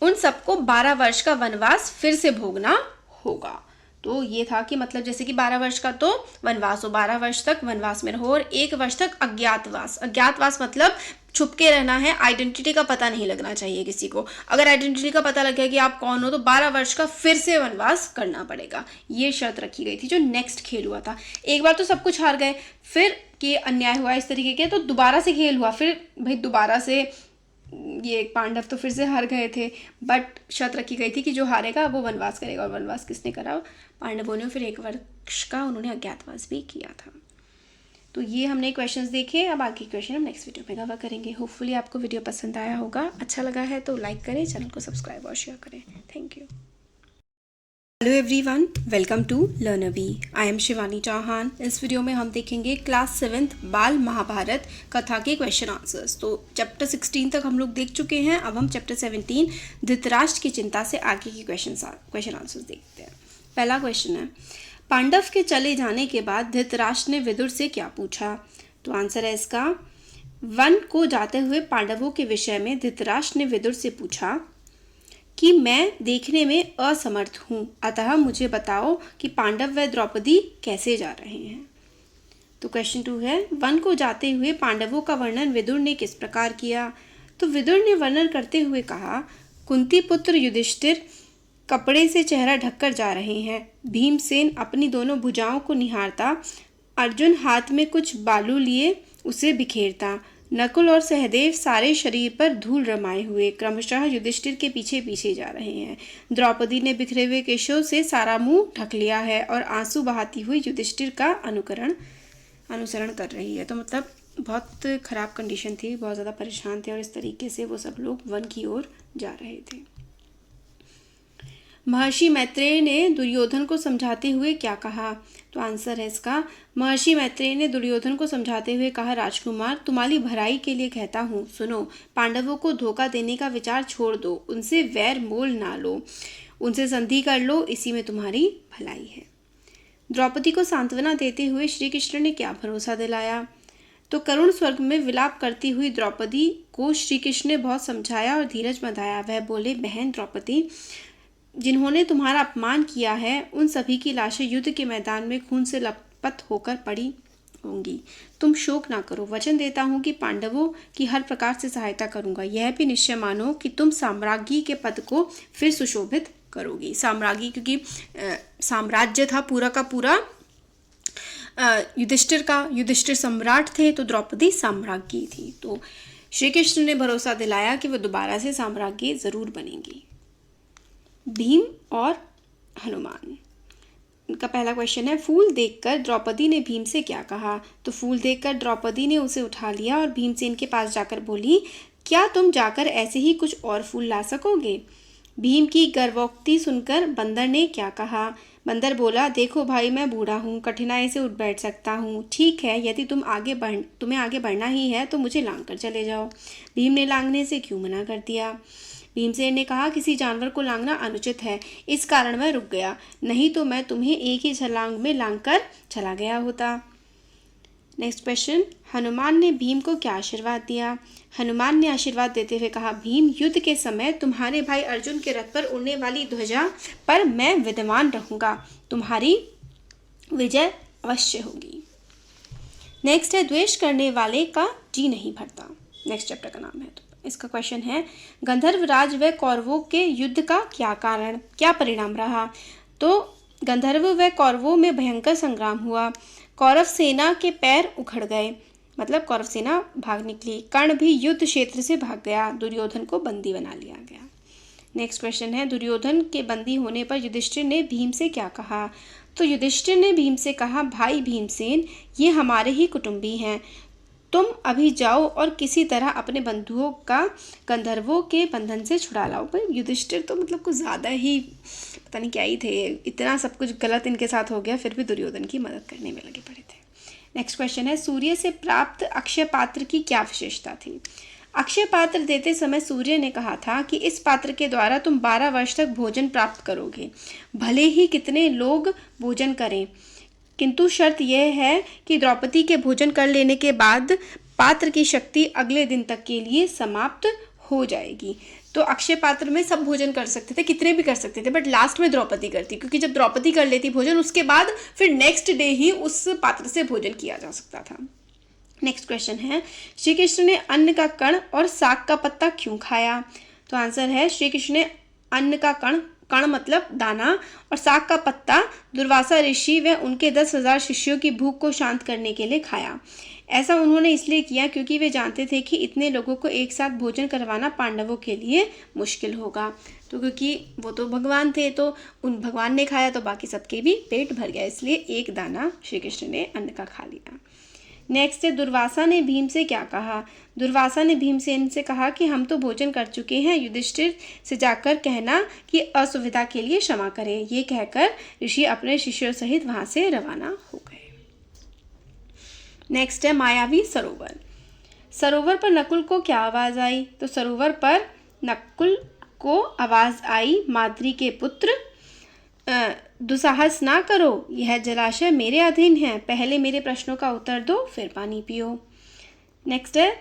उन सबको 12 वर्ष का वनवास फिर से भोगना होगा। तो ये था कि मतलब जैसे कि 12 वर्ष का तो वनवास हो, 12 वर्ष तक वनवास में रहो और 1 वर्ष तक अज्ञातवास मतलब छुप के रहना है, आइडेंटिटी का पता नहीं लगना चाहिए किसी को। अगर आइडेंटिटी का पता लग गया कि आप कौन हो तो 12 वर्ष का फिर से वनवास करना पड़ेगा। ये शर्त रखी गई थी जो नेक्स्ट खेल हुआ था। एक बार तो सब कुछ हार गए, फिर कि अन्याय हुआ इस तरीके के, तो दोबारा से खेल हुआ, फिर भाई दोबारा से ये पांडव तो फिर से हार गए थे, बट शर्त रखी गई थी कि जो हारेगा वो वनवास करेगा। और वनवास किसने करा? पांडवों ने। फिर 1 वर्ष का उन्होंने अज्ञातवास भी किया था। तो ये हमने क्वेश्चंस देखे, अब आगे क्वेश्चन हम नेक्स्ट वीडियो में कवर करेंगे। होपफुली आपको वीडियो पसंद आया होगा, अच्छा लगा है तो लाइक करें, चैनल को सब्सक्राइब और शेयर करें। Thank you. Hello everyone, welcome to Learnvee. I am Shivani Chauhan. इस वीडियो में हम देखेंगे क्लास 7th बाल महाभारत कथा के क्वेश्चन आंसर्स। तो चैप्टर 16 तक हम लोग देख चुके हैं, अब हम चैप्टर 17 धृतराष्ट्र की चिंता से आगे की क्वेश्चन आंसर्स देखते हैं। पहला क्वेश्चन है, पांडव के चले जाने के बाद धृतराष्ट्र ने विदुर से क्या पूछा? तो आंसर है इसका, वन को जाते हुए पांडवों के विषय में धृतराष्ट्र ने विदुर से पूछा कि मैं देखने में असमर्थ हूँ, अतः मुझे बताओ कि पांडव व द्रौपदी कैसे जा रहे हैं। तो क्वेश्चन 2 है, वन को जाते हुए पांडवों का वर्णन विदुर ने किस प्रकार किया। तो विदुर ने वर्णन करते हुए कहा, कुंती पुत्र युधिष्ठिर कपड़े से चेहरा ढककर जा रहे हैं। भीमसेन अपनी दोनों भुजाओं को निहारता, अर्जुन हाथ में कुछ बालू लिए उसे बिखेरता, नकुल और सहदेव सारे शरीर पर धूल रमाए हुए क्रमशः युधिष्ठिर के पीछे पीछे जा रहे हैं। द्रौपदी ने बिखरे हुए केशों से सारा मुंह ढक लिया है और आंसू बहाती हुई युधिष्ठिर का अनुसरण कर रही है। तो मतलब बहुत ख़राब कंडीशन थी, बहुत ज़्यादा परेशान थे और इस तरीके से वो सब लोग वन की ओर जा रहे थे। महर्षि मैत्रेय ने दुर्योधन को समझाते हुए क्या कहा। तो आंसर है इसका, महर्षि मैत्रेय ने दुर्योधन को समझाते हुए कहा, राजकुमार तुम्हारी भलाई के लिए कहता हूँ, सुनो, पांडवों को धोखा देने का विचार छोड़ दो, उनसे वैर मोल ना लो, उनसे संधि कर लो, इसी में तुम्हारी भलाई है। द्रौपदी को सांत्वना देते हुए श्री कृष्ण ने क्या भरोसा दिलाया। तो करुण स्वर्ग में विलाप करती हुई द्रौपदी को श्री कृष्ण ने बहुत समझाया और धीरज बंधाया। वह बोले, बहन द्रौपदी, जिन्होंने तुम्हारा अपमान किया है उन सभी की लाशें युद्ध के मैदान में खून से लथपथ होकर पड़ी होंगी। तुम शोक ना करो, वचन देता हूँ कि पांडवों की हर प्रकार से सहायता करूंगा। यह भी निश्चय मानो कि तुम साम्राज्ञी के पद को फिर सुशोभित करोगी। साम्राज्ञी क्योंकि साम्राज्य था पूरा का पूरा युधिष्ठिर सम्राट थे, तो द्रौपदी साम्राज्ञी थी। तो श्री कृष्ण ने भरोसा दिलाया कि वह दोबारा से साम्राज्ञी जरूर बनेंगी। भीम और हनुमान। उनका पहला क्वेश्चन है, फूल देखकर द्रौपदी ने भीम से क्या कहा। तो फूल देखकर द्रौपदी ने उसे उठा लिया और भीमसेन के पास जाकर बोली, क्या तुम जाकर ऐसे ही कुछ और फूल ला सकोगे। भीम की गर्वोक्ति सुनकर बंदर ने क्या कहा। बंदर बोला, देखो भाई, मैं बूढ़ा हूँ, कठिनाई से उठ बैठ सकता हूँ। ठीक है, यदि तुम्हें आगे बढ़ना ही है तो मुझे लांग कर चले जाओ। भीम ने लांगने से क्यों मना कर दिया। भीमसेन ने कहा, किसी जानवर को लांगना अनुचित है, इस कारण मैं रुक गया, नहीं तो मैं तुम्हें एक ही छलांग में लांग कर चला गया होता। नेक्स्ट क्वेश्चन, हनुमान ने भीम को क्या आशीर्वाद दिया। हनुमान ने आशीर्वाद देते हुए कहा, भीम, युद्ध के समय तुम्हारे भाई अर्जुन के रथ पर उड़ने वाली ध्वजा पर मैं विद्यमान रहूंगा, तुम्हारी विजय अवश्य होगी। नेक्स्ट है, द्वेष करने वाले का जी नहीं भरता। नेक्स्ट चैप्टर का नाम है। तो इसका क्वेश्चन है, गंधर्वराज व कौरवों के युद्ध का क्या परिणाम रहा। तो गंधर्व व कौरवों में भयंकर संग्राम हुआ। कौरव सेना के पैर उखड़ गए, मतलब कौरव सेना भाग निकली। कर्ण भी युद्ध क्षेत्र से भाग गया। दुर्योधन को बंदी बना लिया गया। नेक्स्ट क्वेश्चन है, दुर्योधन के बंदी होने पर युधिष्ठिर ने भीम से क्या कहा। तो युधिष्ठिर ने भीम से कहा, भाई भीमसेन, ये हमारे ही कुटुंबी हैं, तुम अभी जाओ और किसी तरह अपने बंधुओं का गंधर्वों के बंधन से छुड़ा लाओ। भाई युधिष्ठिर तो मतलब कुछ ज़्यादा ही पता नहीं क्या ही थे, इतना सब कुछ गलत इनके साथ हो गया, फिर भी दुर्योधन की मदद करने में लगे पड़े थे। नेक्स्ट क्वेश्चन है, सूर्य से प्राप्त अक्षय पात्र की क्या विशेषता थी। अक्षय पात्र देते समय सूर्य ने कहा था कि इस पात्र के द्वारा तुम 12 वर्ष तक भोजन प्राप्त करोगे, भले ही कितने लोग भोजन करें, किंतु शर्त यह है कि द्रौपदी के भोजन कर लेने के बाद पात्र की शक्ति अगले दिन तक के लिए समाप्त हो जाएगी। तो अक्षय पात्र में सब भोजन कर सकते थे, कितने भी कर सकते थे, बट लास्ट में द्रौपदी करती, क्योंकि जब द्रौपदी कर लेती भोजन उसके बाद फिर नेक्स्ट डे ही उस पात्र से भोजन किया जा सकता था। नेक्स्ट क्वेश्चन है, श्री कृष्ण ने अन्न का कण और साग का पत्ता क्यों खाया। तो आंसर है, श्री कृष्ण ने अन्न का कण मतलब दाना और साग का पत्ता दुर्वासा ऋषि व उनके 10,000 शिष्यों की भूख को शांत करने के लिए खाया। ऐसा उन्होंने इसलिए किया क्योंकि वे जानते थे कि इतने लोगों को एक साथ भोजन करवाना पांडवों के लिए मुश्किल होगा। तो क्योंकि वो तो भगवान थे, तो उन भगवान ने खाया तो बाकी सबके भी पेट भर गया, इसलिए एक दाना श्री कृष्ण ने अन्न का खा लिया। नेक्स्ट है, दुर्वासा ने भीम से क्या कहा। दुर्वासा ने भीमसेन से कहा कि हम तो भोजन कर चुके हैं, युधिष्ठिर से जाकर कहना कि असुविधा के लिए क्षमा करे। ये कहकर ऋषि अपने शिष्यों सहित वहां से रवाना हो गए। नेक्स्ट है, मायावी सरोवर। सरोवर पर नकुल को क्या आवाज आई। तो सरोवर पर नकुल को आवाज आई, माद्री के पुत्र, दुस्साहस ना करो, यह जलाशय मेरे अधीन है, पहले मेरे प्रश्नों का उत्तर दो फिर पानी पियो। नेक्स्ट है,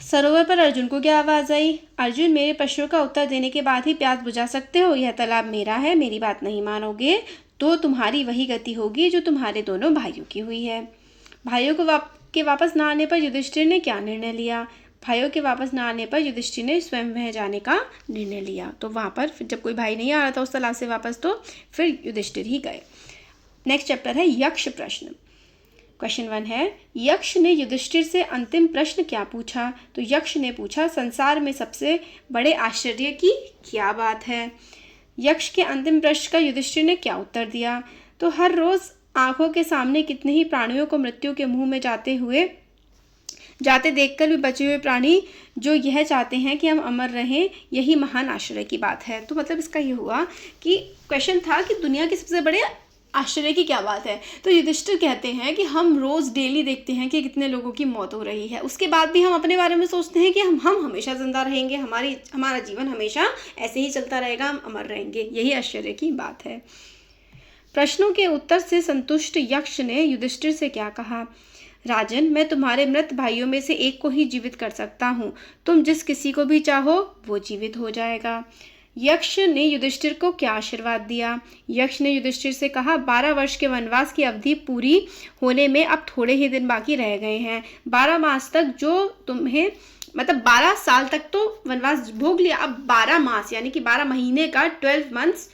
सरोवर पर अर्जुन को क्या आवाज़ आई? अर्जुन, मेरे प्रश्नों का उत्तर देने के बाद ही प्यास बुझा सकते हो? यह तालाब मेरा है, मेरी बात नहीं मानोगे तो तुम्हारी वही गति होगी जो तुम्हारे दोनों भाइयों की हुई है। भाइयों के वापस न आने पर युधिष्ठिर ने क्या निर्णय लिया? भाइयों के वापस न आने पर युधिष्ठिर ने स्वयं वह जाने का निर्णय लिया। तो वहाँ पर फिर जब कोई भाई नहीं आ रहा था उस तालाब से वापस, तो फिर युधिष्ठिर ही गए। नेक्स्ट चैप्टर है यक्ष प्रश्न। क्वेश्चन 1 है, यक्ष ने युधिष्ठिर से अंतिम प्रश्न क्या पूछा? तो यक्ष ने पूछा, संसार में सबसे बड़े आश्चर्य की क्या बात है? यक्ष के अंतिम प्रश्न का युधिष्ठिर ने क्या उत्तर दिया? तो हर रोज आंखों के सामने कितने ही प्राणियों को मृत्यु के मुंह में जाते देखकर भी बचे हुए प्राणी जो यह चाहते हैं कि हम अमर रहें, यही महान आश्चर्य की बात है। तो मतलब इसका ये हुआ कि क्वेश्चन था कि दुनिया के सबसे बड़े आश्चर्य की क्या बात है? तो युधिष्ठिर कहते हैं कि हम रोज़ डेली देखते हैं कि कितने लोगों की मौत हो रही है, उसके बाद भी हम अपने बारे में सोचते हैं कि हम हमेशा जिंदा रहेंगे, हमारा जीवन हमेशा ऐसे ही चलता रहेगा, हम अमर रहेंगे, यही आश्चर्य की बात है। प्रश्नों के उत्तर से संतुष्ट यक्ष ने युधिष्ठिर से क्या कहा? राजन, मैं तुम्हारे मृत भाइयों में से एक को ही जीवित कर सकता हूँ, तुम जिस किसी को भी चाहो वो जीवित हो जाएगा। यक्ष ने युधिष्ठिर को क्या आशीर्वाद दिया? यक्ष ने युधिष्ठिर से कहा, 12 वर्ष के वनवास की अवधि पूरी होने में अब थोड़े ही दिन बाकी रह गए हैं। 12 मास तक जो तुम्हें 12 साल तक तो वनवास भोग लिया, अब 12 मास यानी कि 12 महीने का 12 मंथ्स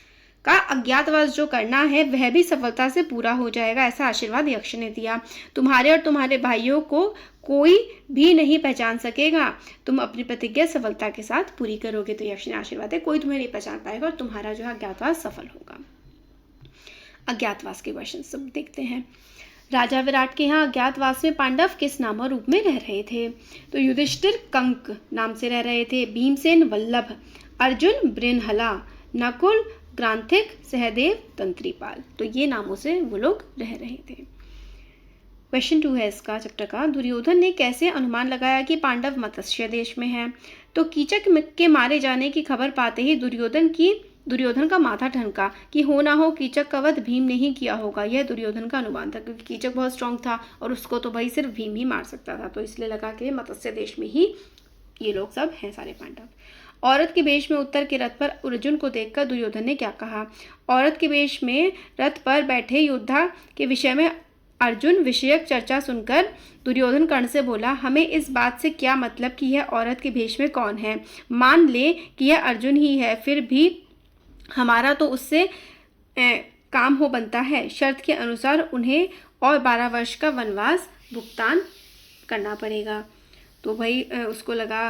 का अज्ञातवास जो करना है वह भी सफलता से पूरा हो जाएगा, ऐसा आशीर्वाद यक्ष ने दिया। तुम्हारे और तुम्हारे भाइयों को कोई भी नहीं पहचान सकेगा, तुम अपनी प्रतिज्ञा सफलता के साथ पूरी करोगे। तो यक्ष ने आशीर्वाद है, कोई तुम्हें नहीं पहचान पाएगा और तुम्हारा जो है अज्ञातवास सफल होगा। अज्ञातवास के क्वेश्चन सब देखते हैं। राजा विराट के यहाँ अज्ञातवास में पांडव किस नाम और रूप में रह रहे थे? तो युधिष्ठिर कंक नाम से रह रहे थे, भीमसेन वल्लभ, अर्जुन बृहन्हला, नकुल ग्रांथिक, सहदेव तंत्रीपाल, तो ये नामों से वो लोग रह रहे थे। क्वेश्चन 2 है इसका चैप्टर का, दुर्योधन ने कैसे अनुमान लगाया कि पांडव मत्स्य देश में हैं? तो कीचक के मारे जाने की खबर पाते ही दुर्योधन का माथा ठनका कि हो ना हो कीचक का वध भीम ने ही किया होगा। यह दुर्योधन का अनुमान था, क्योंकि कीचक बहुत स्ट्रांग था और उसको तो भाई सिर्फ भीम ही मार सकता था, तो इसलिए लगा कि मत्स्य देश में ही ये लोग सब हैं सारे पांडव। औरत के वेश में उत्तर के रथ पर अर्जुन को देखकर दुर्योधन ने क्या कहा? औरत के वेश में रथ पर बैठे योद्धा के विषय में अर्जुन विषयक चर्चा सुनकर दुर्योधन कर्ण से बोला, हमें इस बात से क्या मतलब कि यह औरत के वेश में कौन है? मान ले कि यह अर्जुन ही है, फिर भी हमारा तो उससे काम हो बनता है। शर्त के अनुसार उन्हें और 12 वर्ष का वनवास भुगतान करना पड़ेगा। तो भाई उसको लगा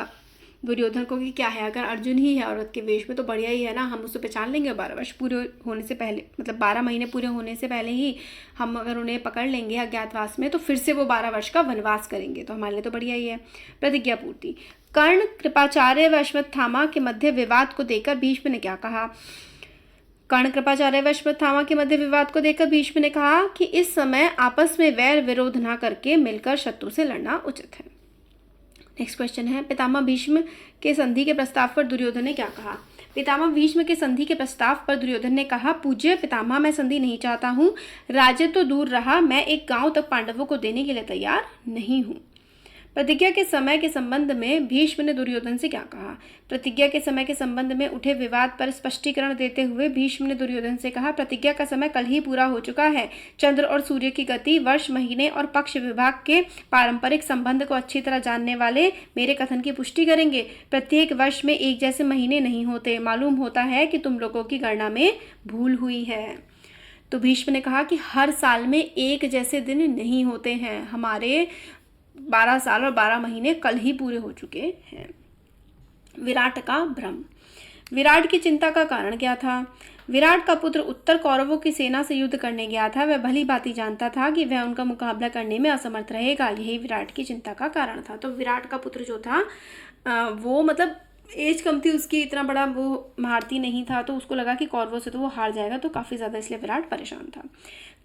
दुर्योधन को कि क्या है, अगर अर्जुन ही है औरत के वेश में तो बढ़िया ही है ना, हम उसे पहचान लेंगे। 12 वर्ष पूरे होने से पहले 12 महीने पूरे होने से पहले ही हम अगर उन्हें पकड़ लेंगे अज्ञातवास में तो फिर से वो 12 वर्ष का वनवास करेंगे, तो हमारे लिए तो बढ़िया ही है। प्रतिज्ञा पूर्ति। कर्ण, कृपाचार्य व अश्वत्थामा के मध्य विवाद को देखकर भीष्म ने क्या कहा? कर्ण, कृपाचार्य व अश्वत्थामा के मध्य विवाद को देखकर भीष्म ने कहा कि इस समय आपस में वैर विरोध न करके मिलकर शत्रु से लड़ना उचित है। नेक्स्ट क्वेश्चन है, पितामह भीष्म के संधि के प्रस्ताव पर दुर्योधन ने क्या कहा? पितामह भीष्म के संधि के प्रस्ताव पर दुर्योधन ने कहा, पूज्य पितामह, मैं संधि नहीं चाहता हूँ। राज्य तो दूर रहा, मैं एक गांव तक पांडवों को देने के लिए तैयार नहीं हूँ। प्रतिज्ञा के समय के संबंध में भीष्म ने दुर्योधन से क्या कहा? प्रतिज्ञा के समय के संबंध में उठे विवाद पर स्पष्टीकरण देते हुए भीष्म ने दुर्योधन से कहा, प्रतिज्ञा का समय कल ही पूरा हो चुका है। चंद्र और सूर्य की गति, वर्ष, महीने और पक्ष विभाग के पारंपरिक संबंध को अच्छी तरह जानने वाले मेरे कथन की पुष्टि करेंगे। प्रत्येक वर्ष में एक जैसे महीने नहीं होते, मालूम होता है कि तुम लोगों की गणना में भूल हुई है। तो भीष्म ने कहा कि हर साल में एक जैसे दिन नहीं होते हैं, हमारे 12 साल और 12 महीने कल ही पूरे हो चुके हैं। विराट का भ्रम। विराट की चिंता का कारण क्या था? विराट का पुत्र उत्तर कौरवों की सेना से युद्ध करने गया था। वह भली भांति जानता था कि वह उनका मुकाबला करने में असमर्थ रहेगा, यही विराट की चिंता का कारण था। तो विराट का पुत्र जो था वो एज कम थी उसकी, इतना बड़ा वो महारथी नहीं था, तो उसको लगा कि कौरवों से तो वो हार जाएगा, तो काफ़ी ज़्यादा इसलिए विराट परेशान था।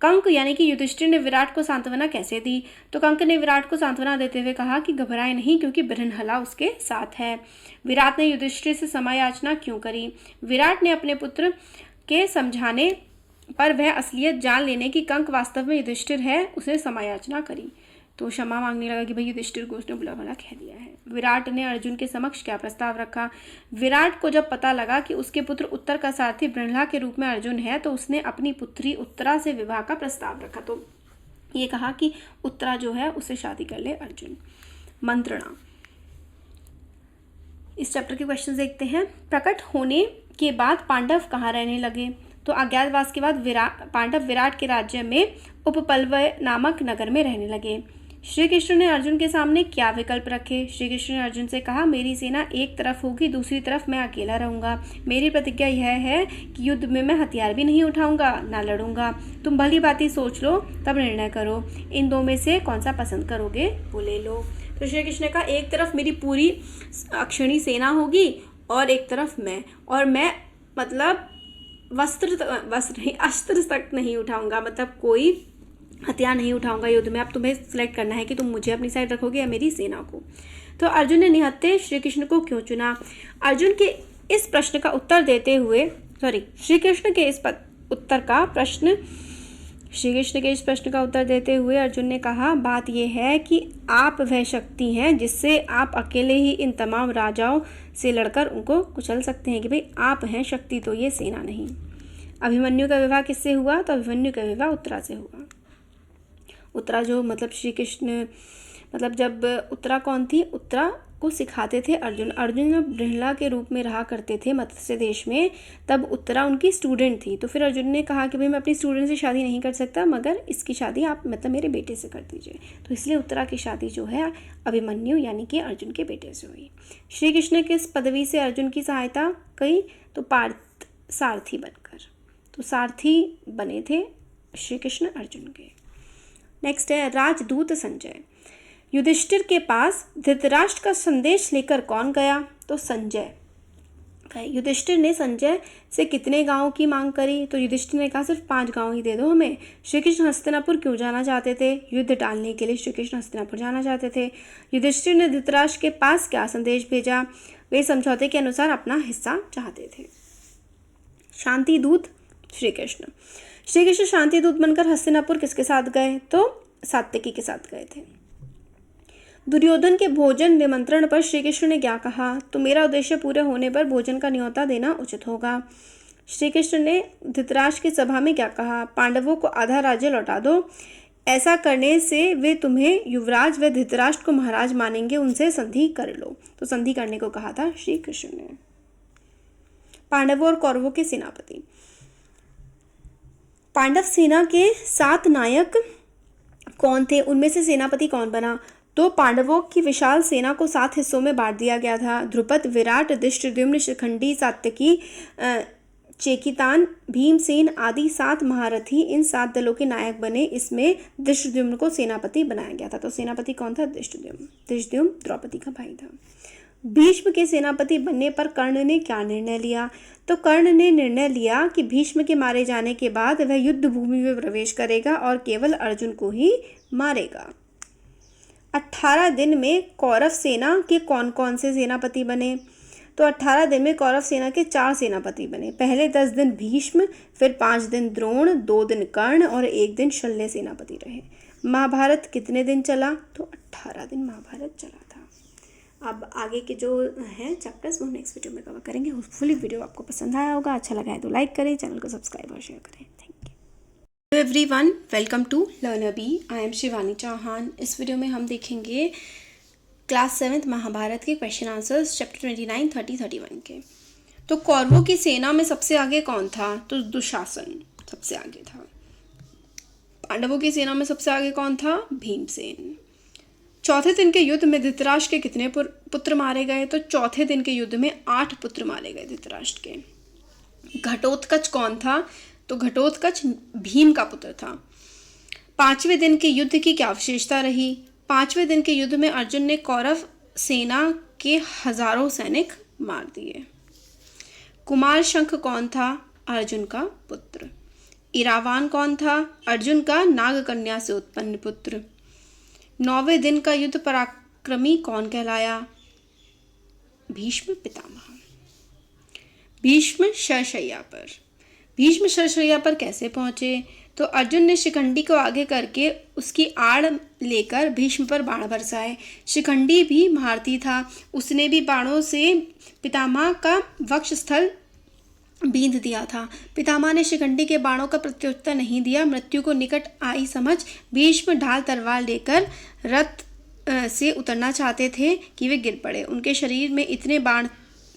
कंक यानी कि युधिष्ठिर ने विराट को सांत्वना कैसे दी? तो कंक ने विराट को सांत्वना देते हुए कहा कि घबराए नहीं, क्योंकि बृहन्हला उसके साथ है। विराट ने युधिष्ठिर से क्षमा याचना क्यों करी? विराट ने अपने पुत्र के समझाने पर वह असलियत जान लेने की कंक वास्तव में युधिष्ठिर है, उसे क्षमा याचना करी। तो क्षमा मांगने लगा कि भाई युधिष्ठिर को उसने बुरा भला कह दिया है। विराट ने अर्जुन के समक्ष क्या प्रस्ताव रखा? विराट को जब पता लगा कि उसके पुत्र उत्तर का सारथी ब्रह्मला के रूप में अर्जुन है, तो उसने अपनी पुत्री उत्तरा से विवाह का प्रस्ताव रखा। तो ये कहा कि उत्तरा जो है उससे शादी कर ले अर्जुन। मंत्रणा, इस चैप्टर के क्वेश्चन देखते हैं। प्रकट होने के बाद पांडव कहाँ रहने लगे? तो अज्ञातवास के बाद पांडव विराट के राज्य में उपप्लवय नामक नगर में रहने लगे। श्री कृष्ण ने अर्जुन के सामने क्या विकल्प रखे? श्री कृष्ण ने अर्जुन से कहा, मेरी सेना एक तरफ होगी, दूसरी तरफ मैं अकेला रहूंगा। मेरी प्रतिज्ञा यह है कि युद्ध में मैं हथियार भी नहीं उठाऊंगा, ना लड़ूंगा। तुम भली भांति सोच लो, तब निर्णय करो। इन दो में से कौन सा पसंद करोगे, वो ले लो। तो श्री कृष्ण ने कहा, एक तरफ मेरी पूरी अक्षणी सेना होगी और एक तरफ मैं, और मैं मतलब अस्त्र तक नहीं उठाऊंगा, मतलब कोई हथियार नहीं उठाऊंगा युद्ध में। अब तुम्हें सिलेक्ट करना है कि तुम मुझे अपनी साइड रखोगे या मेरी सेना को। तो अर्जुन ने निहत्थे श्री कृष्ण को क्यों चुना? अर्जुन के इस प्रश्न का उत्तर देते हुए श्री कृष्ण के इस प्रश्न का उत्तर देते हुए अर्जुन ने कहा, बात यह है कि आप वह शक्ति हैं जिससे आप अकेले ही इन तमाम राजाओं से लड़कर उनको कुचल सकते हैं। कि भाई आप हैं शक्ति, तो ये सेना नहीं। अभिमन्यु का विवाह किससे हुआ? तो अभिमन्यु का विवाह उत्तरा से हुआ। उत्तरा जो मतलब श्री कृष्ण, मतलब जब उत्तरा कौन थी? उत्तरा को सिखाते थे अर्जुन। अर्जुन जब ब्रह्मला के रूप में रहा करते थे मत्स्य देश में, तब उत्तरा उनकी स्टूडेंट थी। तो फिर अर्जुन ने कहा कि भाई मैं अपनी स्टूडेंट से शादी नहीं कर सकता, मगर इसकी शादी आप मतलब मेरे बेटे से कर दीजिए। तो इसलिए उत्तरा की शादी जो है अभिमन्यु यानी कि अर्जुन के बेटे से हुई। श्री कृष्ण ने किस पदवी से अर्जुन की सहायता की? तो पार्थ सारथी बनकर। तो सारथी बने थे श्री कृष्ण अर्जुन के। नेक्स्ट है राजदूत संजय। युधिष्ठिर के पास धृतराष्ट्र का संदेश लेकर कौन गया? तो संजय। युधिष्ठिर ने संजय से कितने गांवों की मांग करी? तो युधिष्ठिर ने कहा सिर्फ 5 गांव ही दे दो हमें। श्री कृष्ण हस्तिनापुर क्यों जाना चाहते थे? युद्ध टालने के लिए श्री कृष्ण हस्तिनापुर जाना चाहते थे। युधिष्ठिर ने धृतराष्ट्र के पास क्या संदेश भेजा? वे समझौते के अनुसार अपना हिस्सा चाहते थे। शांति दूत श्री कृष्ण। श्री कृष्ण शांति दूत बनकर हस्तिनापुर किसके साथ गए? तो सात्यकी के साथ गए थे। दुर्योधन के भोजन निमंत्रण पर श्री कृष्ण ने क्या कहा? तो मेरा उद्देश्य पूरे होने पर भोजन का न्योता देना उचित होगा। श्री कृष्ण ने धृतराष्ट्र की सभा में क्या कहा? पांडवों को आधा राज्य लौटा दो, ऐसा करने से वे तुम्हें युवराज व धृतराष्ट्र को महाराज मानेंगे, उनसे संधि कर लो। तो संधि करने को कहा था श्री कृष्ण ने। पांडवों और कौरवों के सेनापति। पांडव सेना के 7 नायक कौन थे? उनमें से सेनापति कौन बना? तो पांडवों की विशाल सेना को 7 हिस्सों में बांट दिया गया था। द्रुपद, विराट, धृष्टद्युम्न, शिखंडी, सात्यकी, चेकितान, भीमसेन आदि 7 महारथी इन 7 दलों के नायक बने। इसमें धृष्टद्युम्न को सेनापति बनाया गया था। तो सेनापति कौन था? धृष्टद्युम्न द्रौपदी का भाई था। भीष्म के सेनापति बनने पर कर्ण ने क्या निर्णय लिया? तो कर्ण ने निर्णय लिया कि भीष्म के मारे जाने के बाद वह युद्ध भूमि में प्रवेश करेगा और केवल अर्जुन को ही मारेगा। 18 दिन में कौरव सेना के कौन कौन से सेनापति बने? तो 18 दिन में कौरव सेना के 4 सेनापति बने। पहले 10 दिन भीष्म, फिर 5 दिन द्रोण, 2 दिन कर्ण और 1 दिन शल्य सेनापति रहे। महाभारत कितने दिन चला? तो 18 दिन महाभारत चला था। अब आगे के जो हैं चैप्टर्स वो नेक्स्ट वीडियो में कवर करेंगे। होपफुली वीडियो आपको पसंद आया होगा। अच्छा लगा है तो लाइक करें, चैनल को सब्सक्राइब और शेयर करें। Thank you. Hello everyone, welcome to learner B. I am Shivani Chauhan. इस वीडियो में हम देखेंगे क्लास 7th महाभारत के क्वेश्चन आंसर्स चैप्टर 29, 30, 31 के। तो कौरवों की सेना में सबसे आगे कौन था? तो दुशासन सबसे आगे था। पांडवों की सेना में सबसे आगे कौन था? भीमसेन। चौथे दिन के युद्ध में धृतराष्ट्र के कितने पुत्र मारे गए? तो चौथे दिन के युद्ध में 8 पुत्र मारे गए धृतराष्ट्र के। घटोत्कच कौन था? तो घटोत्कच भीम का पुत्र था। 5वें दिन के युद्ध की क्या विशेषता रही? 5वें दिन के युद्ध में अर्जुन ने कौरव सेना के हजारों सैनिक मार दिए। कुमार शंख कौन था? अर्जुन का पुत्र। इरावान कौन था? अर्जुन का नागकन्या से उत्पन्न पुत्र। 9वें दिन का युद्ध पराक्रमी कौन कहलाया? भीष्म पितामह। भीष्म शरशैया पर। भीष्म शरशैया पर कैसे पहुंचे? तो अर्जुन ने शिखंडी को आगे करके उसकी आड़ लेकर भीष्म पर बाण बरसाए। शिखंडी भी महारथी था, उसने भी बाणों से पितामह का वक्षस्थल बींध दिया था। पितामह ने शिखंडी के बाणों का प्रत्युत्तर नहीं दिया। मृत्यु को निकट आई समझ भीष्म ढाल तलवार लेकर रथ से उतरना चाहते थे कि वे गिर पड़े। उनके शरीर में इतने बाण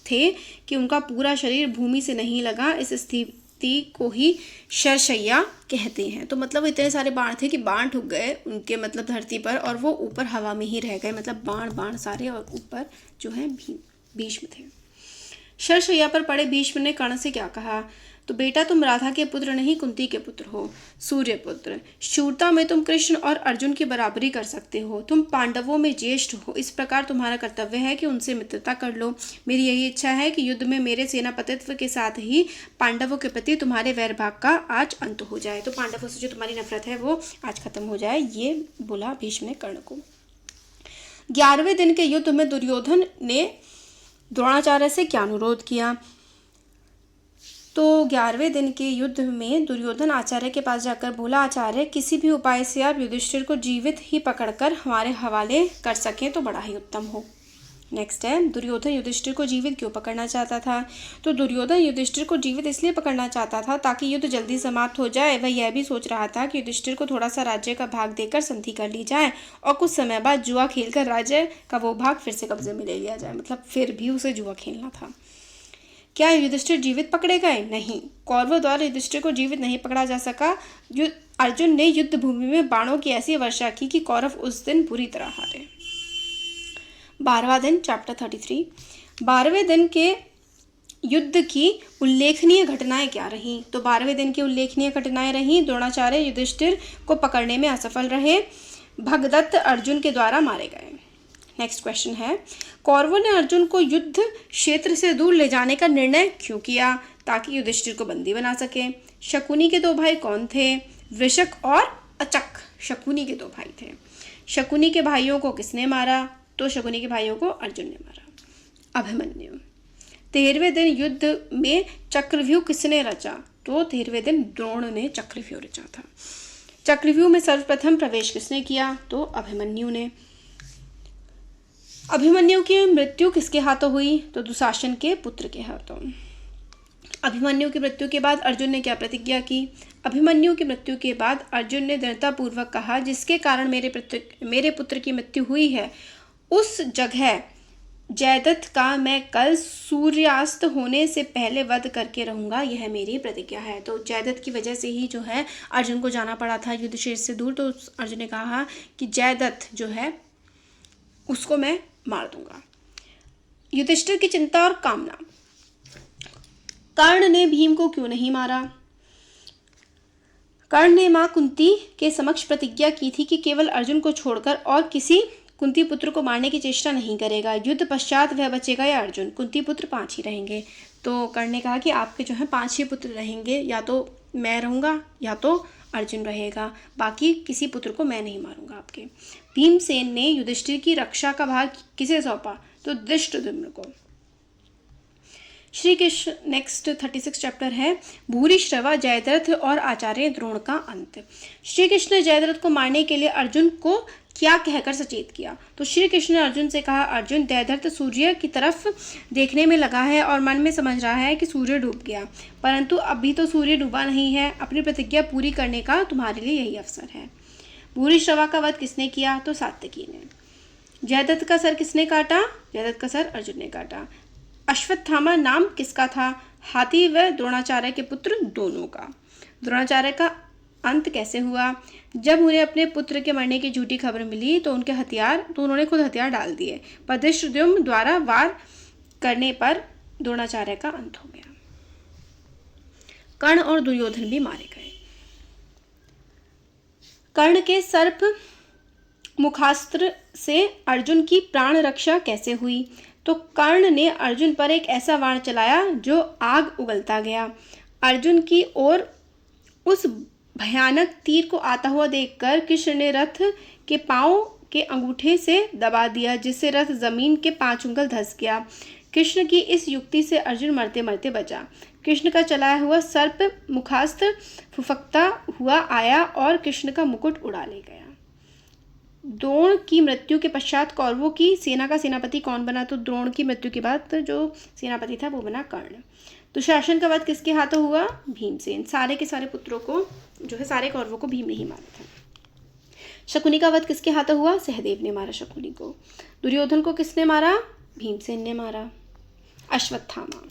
थे कि उनका पूरा शरीर भूमि से नहीं लगा। इस स्थिति को ही शरशय्या कहते हैं। तो मतलब इतने सारे बाण थे कि बाण ठुक गए उनके मतलब धरती पर, और वो ऊपर हवा में ही रह गए। मतलब बाण सारे, और ऊपर जो है भीष्म थे। शरशय्या पर पड़े भीष्म ने कर्ण से क्या कहा? तो बेटा, तुम राधा के पुत्र नहीं कुंती के पुत्र हो, सूर्य पुत्र। शूरता में तुम कृष्ण और अर्जुन की बराबरी कर सकते हो। तुम पांडवों में ज्येष्ठ हो, इस प्रकार तुम्हारा कर्तव्य है कि उनसे मित्रता कर लो। मेरी यही इच्छा है कि युद्ध में मेरे सेनापतित्व के साथ ही पांडवों के प्रति तुम्हारे वैरभाग का आज अंत हो जाए। तो पांडवों से जो तुम्हारी नफरत है वो आज खत्म हो जाए, ये बोला भीष्म ने कर्ण को। 11वें दिन के युद्ध में दुर्योधन ने द्रोणाचार्य से क्या अनुरोध किया? तो 11वें दिन के युद्ध में दुर्योधन आचार्य के पास जाकर बोला, आचार्य, किसी भी उपाय से आप युधिष्ठिर को जीवित ही पकड़कर हमारे हवाले कर सकें तो बड़ा ही उत्तम हो। नेक्स्ट है, दुर्योधन युधिष्ठिर को जीवित क्यों पकड़ना चाहता था? तो दुर्योधन युधिष्ठिर को जीवित इसलिए पकड़ना चाहता था ताकि युद्ध जल्दी समाप्त हो जाए। वह यह भी सोच रहा था कि युधिष्ठिर को थोड़ा सा राज्य का भाग देकर संधि कर ली जाए और कुछ समय बाद जुआ खेलकर राज्य का वो भाग फिर से कब्जे में ले लिया जाए। मतलब फिर भी उसे जुआ खेलना था। क्या युधिष्ठिर जीवित पकड़े गए? नहीं, कौरवों द्वारा युधिष्ठिर को जीवित नहीं पकड़ा जा सका। अर्जुन ने युद्ध भूमि में बाणों की ऐसी वर्षा की कि कौरव उस दिन बुरी तरह हारे। 12वां दिन, चैप्टर 33। 12वें दिन के युद्ध की उल्लेखनीय घटनाएं क्या रहीं? तो 12वें दिन की उल्लेखनीय घटनाएं रहीं, द्रोणाचार्य युधिष्ठिर को पकड़ने में असफल रहे, भगदत्त अर्जुन के द्वारा मारे गए। नेक्स्ट क्वेश्चन है, कौरवों ने अर्जुन को युद्ध क्षेत्र से दूर ले जाने का निर्णय क्यों किया? ताकि युधिष्ठिर को बंदी बना सके। शकुनी के 2 भाई कौन थे? वृषक और अचक शकुनी के 2 भाई थे। शकुनी के भाइयों को किसने मारा? तो शकुनी के भाइयों को अर्जुन ने मारा। अभिमन्यु। 13वें दिन युद्ध में चक्रव्यूह किसने रचा? तो 13वें दिन द्रोण ने चक्रव्यूह रचा था। चक्रव्यूह में सर्वप्रथम प्रवेश किसने किया? तो अभिमन्यु ने। अभिमन्यु की मृत्यु किसके हाथों हुई? तो दुशासन के पुत्र के हाथों। अभिमन्यु की मृत्यु के बाद अर्जुन ने क्या प्रतिज्ञा की? अभिमन्यु की मृत्यु के बाद अर्जुन ने दृढ़तापूर्वक कहा, जिसके कारण मेरे पुत्र की मृत्यु हुई है उस जगह जयद्रथ का मैं कल सूर्यास्त होने से पहले वध करके रहूंगा, यह मेरी प्रतिज्ञा है। तो जयद्रथ की वजह से ही जो है अर्जुन को जाना पड़ा था युद्ध क्षेत्र से दूर। तो अर्जुन ने कहा कि जयद्रथ जो है उसको मैं मार दूंगा। युधिष्ठिर की चिंता और कामना। कर्ण ने भीम को क्यों नहीं मारा? कर्ण ने मां कुंती के समक्ष प्रतिज्ञा की थी कि केवल अर्जुन को छोड़कर और किसी कुंती पुत्र को मारने की चेष्टा नहीं करेगा। युद्ध पश्चात वह बचेगा या अर्जुन? कुंती पुत्र 5 ही रहेंगे। तो कर्ण ने कहा कि आपके जो है 5 ही पुत्र रहेंगे, या तो मैं रहूंगा या तो अर्जुन रहेगा, बाकी किसी पुत्र को मैं नहीं मारूंगा आपके। भीमसेन ने युधिष्ठिर की रक्षा का भार किसे सौंपा? तो धृष्टद्युम्न को। श्री कृष्ण। नेक्स्ट 36 चैप्टर है, भूरिश्रवा जयद्रथ और आचार्य द्रोण का अंत। श्री कृष्ण ने जयद्रथ को मारने के लिए अर्जुन को क्या कहकर सचेत किया? तो श्री कृष्ण ने अर्जुन से कहा, अर्जुन, जयद्रथ सूर्य की तरफ देखने में लगा है और मन में समझ रहा है कि सूर्य डूब गया, परंतु अभी तो सूर्य डूबा नहीं है। अपनी प्रतिज्ञा पूरी करने का तुम्हारे लिए यही अवसर है। भूरिश्रवा का वध किसने किया? तो सात्यकी ने। जयद्रथ का सर किसने काटा? जयद्रथ का सर अर्जुन ने काटा। अश्वत्थामा नाम किसका था? हाथी व द्रोणाचार्य के पुत्र दोनों का। द्रोणाचार्य का अंत कैसे हुआ? जब उन्हें अपने पुत्र के मरने की झूठी खबर मिली तो उन्होंने खुद हथियार डाल दिए, पर धृष्टद्युम्न द्वारा वार करने पर द्रोणाचार्य का अंत हो गया। कर्ण और दुर्योधन भी मारे गए। कर्ण के सर्प मुखास्त्र से अर्जुन की प्राण रक्षा कैसे हुई? तो कर्ण ने अर्जुन पर एक ऐसा बाण चलाया जो आग उगलता गया। अर्जुन की ओर उस भयानक तीर को आता हुआ देखकर कृष्ण ने रथ के पांव के अंगूठे से दबा दिया, जिससे रथ जमीन के 5 उंगल धंस गया। कृष्ण की इस युक्ति से अर्जुन मरते मरते बचा। कृष्ण का चलाया हुआ सर्प मुखास्त्र फुफकता हुआ आया और कृष्ण का मुकुट उड़ा ले गया। द्रोण की मृत्यु के पश्चात कौरवों की सेना का सेनापति कौन बना? तो द्रोण की मृत्यु के बाद जो सेनापति था वो बना कर्ण। दुशासन का वध किसके हाथों हुआ? भीमसेन। सारे के सारे पुत्रों को जो है सारे कौरवों को भीम ने ही मारा था। शकुनी का वध किसके हाथों हुआ? सहदेव ने मारा शकुनी को। दुर्योधन को किसने मारा? भीमसेन ने मारा। अश्वत्थामा।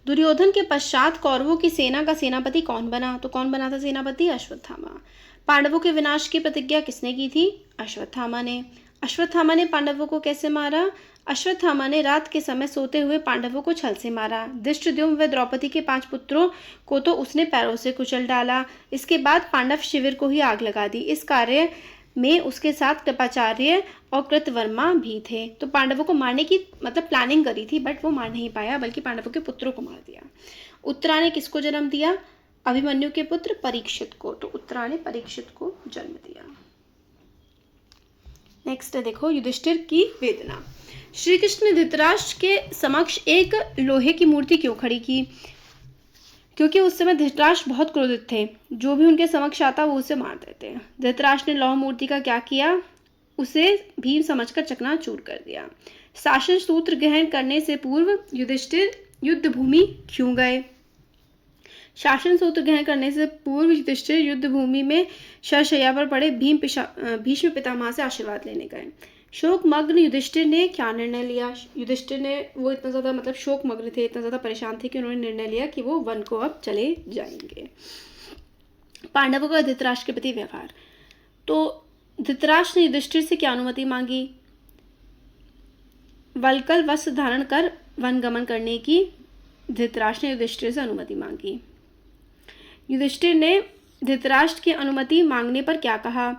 दुर्योधन के पश्चात कौरवों की सेना का सेनापति कौन बना? तो कौन बना था सेनापति? अश्वत्थामा। पांडवों के विनाश की प्रतिज्ञा किसने की थी? अश्वत्थामा ने। अश्वत्थामा ने पांडवों को कैसे मारा? अश्वत्थामा ने रात के समय सोते हुए पांडवों को छल से मारा। धृष्टद्युम्न व द्रौपदी के 5 पुत्रों को तो उसने पैरों से कुचल डाला। इसके बाद पांडव शिविर को ही आग लगा दी। इस कार्य में उसके साथ कृपाचार्य और कृतवर्मा भी थे। तो पांडवों को मारने की मतलब प्लानिंग करी थी, बट वो मार नहीं पाया, बल्कि पांडवों के पुत्रों को मार दिया। उत्तरा ने किसको जन्म दिया? अभिमन्यु के पुत्र परीक्षित को। तो उत्तरा ने परीक्षित को जन्म दिया। नेक्स्ट देखो, युधिष्ठिर की वेदना। श्री कृष्ण ने धृतराष्ट्र के समक्ष एक लोहे की मूर्ति क्यों खड़ी की? क्योंकि उस समय धृतराष्ट्र बहुत क्रोधित थे। जो भी उनके समक्ष आता वो उसे मार देते। धृतराष्ट्र ने लौह मूर्ति का क्या किया? उसे भीम समझकर चकनाचूर कर दिया। शासन सूत्र ग्रहण करने से पूर्व युधिष्ठिर युद्ध भूमि क्यों गए? शासन सूत्र ग्रहण करने से पूर्व युधिष्ठिर युद्ध भूमि में शरशैया पर पड़े भीष्म पितामह से आशीर्वाद लेने गए। शोकमग्न युधिष्ठिर ने क्या निर्णय लिया? युधिष्ठिर ने वो इतना ज़्यादा मतलब शोकमग्न थे, इतना ज़्यादा परेशान थे कि उन्होंने निर्णय लिया कि वो वन को अब चले जाएंगे। पांडवों का धृतराष्ट्र के प्रति व्यवहार। तो धृतराष्ट्र ने युधिष्ठिर से क्या अनुमति मांगी? वल्कल वस्त्र धारण कर वन गमन करने की धृतराष्ट्र ने युधिष्ठिर से अनुमति मांगी। युधिष्ठिर ने धृतराष्ट्र की अनुमति मांगने पर क्या कहा?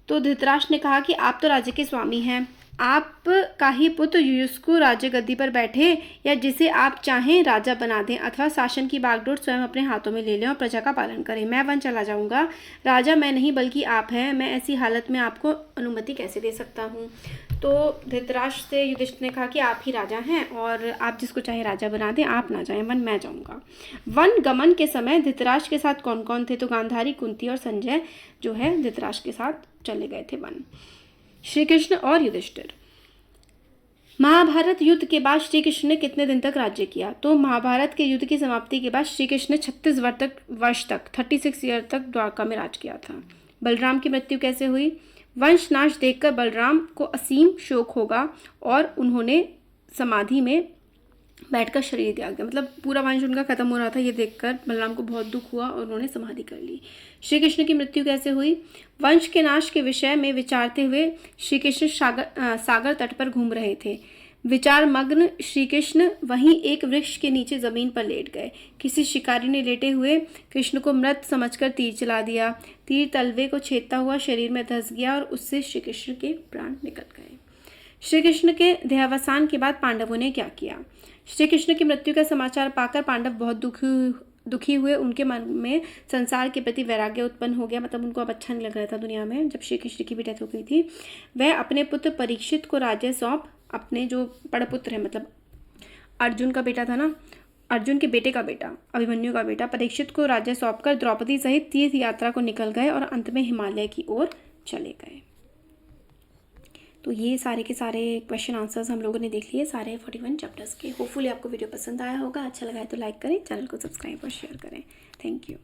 तो धृतराष्ट्र ने कहा कि आप तो राज्य के स्वामी हैं, आप का ही पुत्र युयुष्कु राज्य गद्दी पर बैठे या जिसे आप चाहें राजा बना दें, अथवा शासन की बागडोर स्वयं अपने हाथों में ले लें और प्रजा का पालन करें। मैं वन चला जाऊंगा। राजा मैं नहीं बल्कि आप हैं। मैं ऐसी हालत में आपको अनुमति कैसे दे सकता हूँ? तो धृतराष्ट्र से युधिष्ठिर ने कहा कि आप ही राजा हैं और आप जिसको चाहे राजा बना दें, आप ना जाएं वन, मैं जाऊंगा। वन गमन के समय धृतराष्ट्र के साथ कौन कौन थे? तो गांधारी, कुंती और संजय जो है धृतराष्ट्र के साथ चले गए थे वन। श्री कृष्ण और युधिष्ठिर। महाभारत युद्ध के बाद श्री कृष्ण ने कितने दिन तक राज्य किया? तो महाभारत के युद्ध की समाप्ति के बाद श्री कृष्ण ने 36 वर्ष तक 36 ईयर तक द्वारका में राज किया था। बलराम की मृत्यु कैसे हुई? वंश नाश देखकर बलराम को असीम शोक होगा और उन्होंने समाधि में बैठकर शरीर त्याग दिया। मतलब पूरा वंश उनका खत्म हो रहा था, ये देखकर बलराम को बहुत दुख हुआ और उन्होंने समाधि कर ली। श्री कृष्ण की मृत्यु कैसे हुई? वंश के नाश के विषय में विचारते हुए श्री कृष्ण सागर तट पर घूम रहे थे। विचार मग्न श्री कृष्ण वहीं एक वृक्ष के नीचे जमीन पर लेट गए। किसी शिकारी ने लेटे हुए कृष्ण को मृत समझकर तीर चला दिया। तीर तलवे को छेदता हुआ शरीर में धंस गया और उससे श्री कृष्ण के प्राण निकल गए। श्री कृष्ण के देहावसान के बाद पांडवों ने क्या किया? श्री कृष्ण की मृत्यु का समाचार पाकर पांडव बहुत दुखी हुए। उनके मन में संसार के प्रति वैराग्य उत्पन्न हो गया। मतलब उनको अब अच्छा नहीं लग रहा था दुनिया में, जब श्री कृष्ण की भी डेथ हो गई थी। वह अपने पुत्र परीक्षित को राज्य सौंप अपने जो बड़ा पुत्र है, मतलब अर्जुन का बेटा था ना, अर्जुन के बेटे का बेटा, अभिमन्यु का बेटा, परीक्षित को राज्य सौंपकर द्रौपदी सहित तीर्थ यात्रा को निकल गए और अंत में हिमालय की ओर चले गए। तो ये सारे के सारे क्वेश्चन आंसर्स हम लोगों ने देख लिए, सारे 41 चैप्टर्स के। होपफुली आपको वीडियो पसंद आया होगा। अच्छा लगा है तो लाइक करें, चैनल को सब्सक्राइब और शेयर करें। Thank you.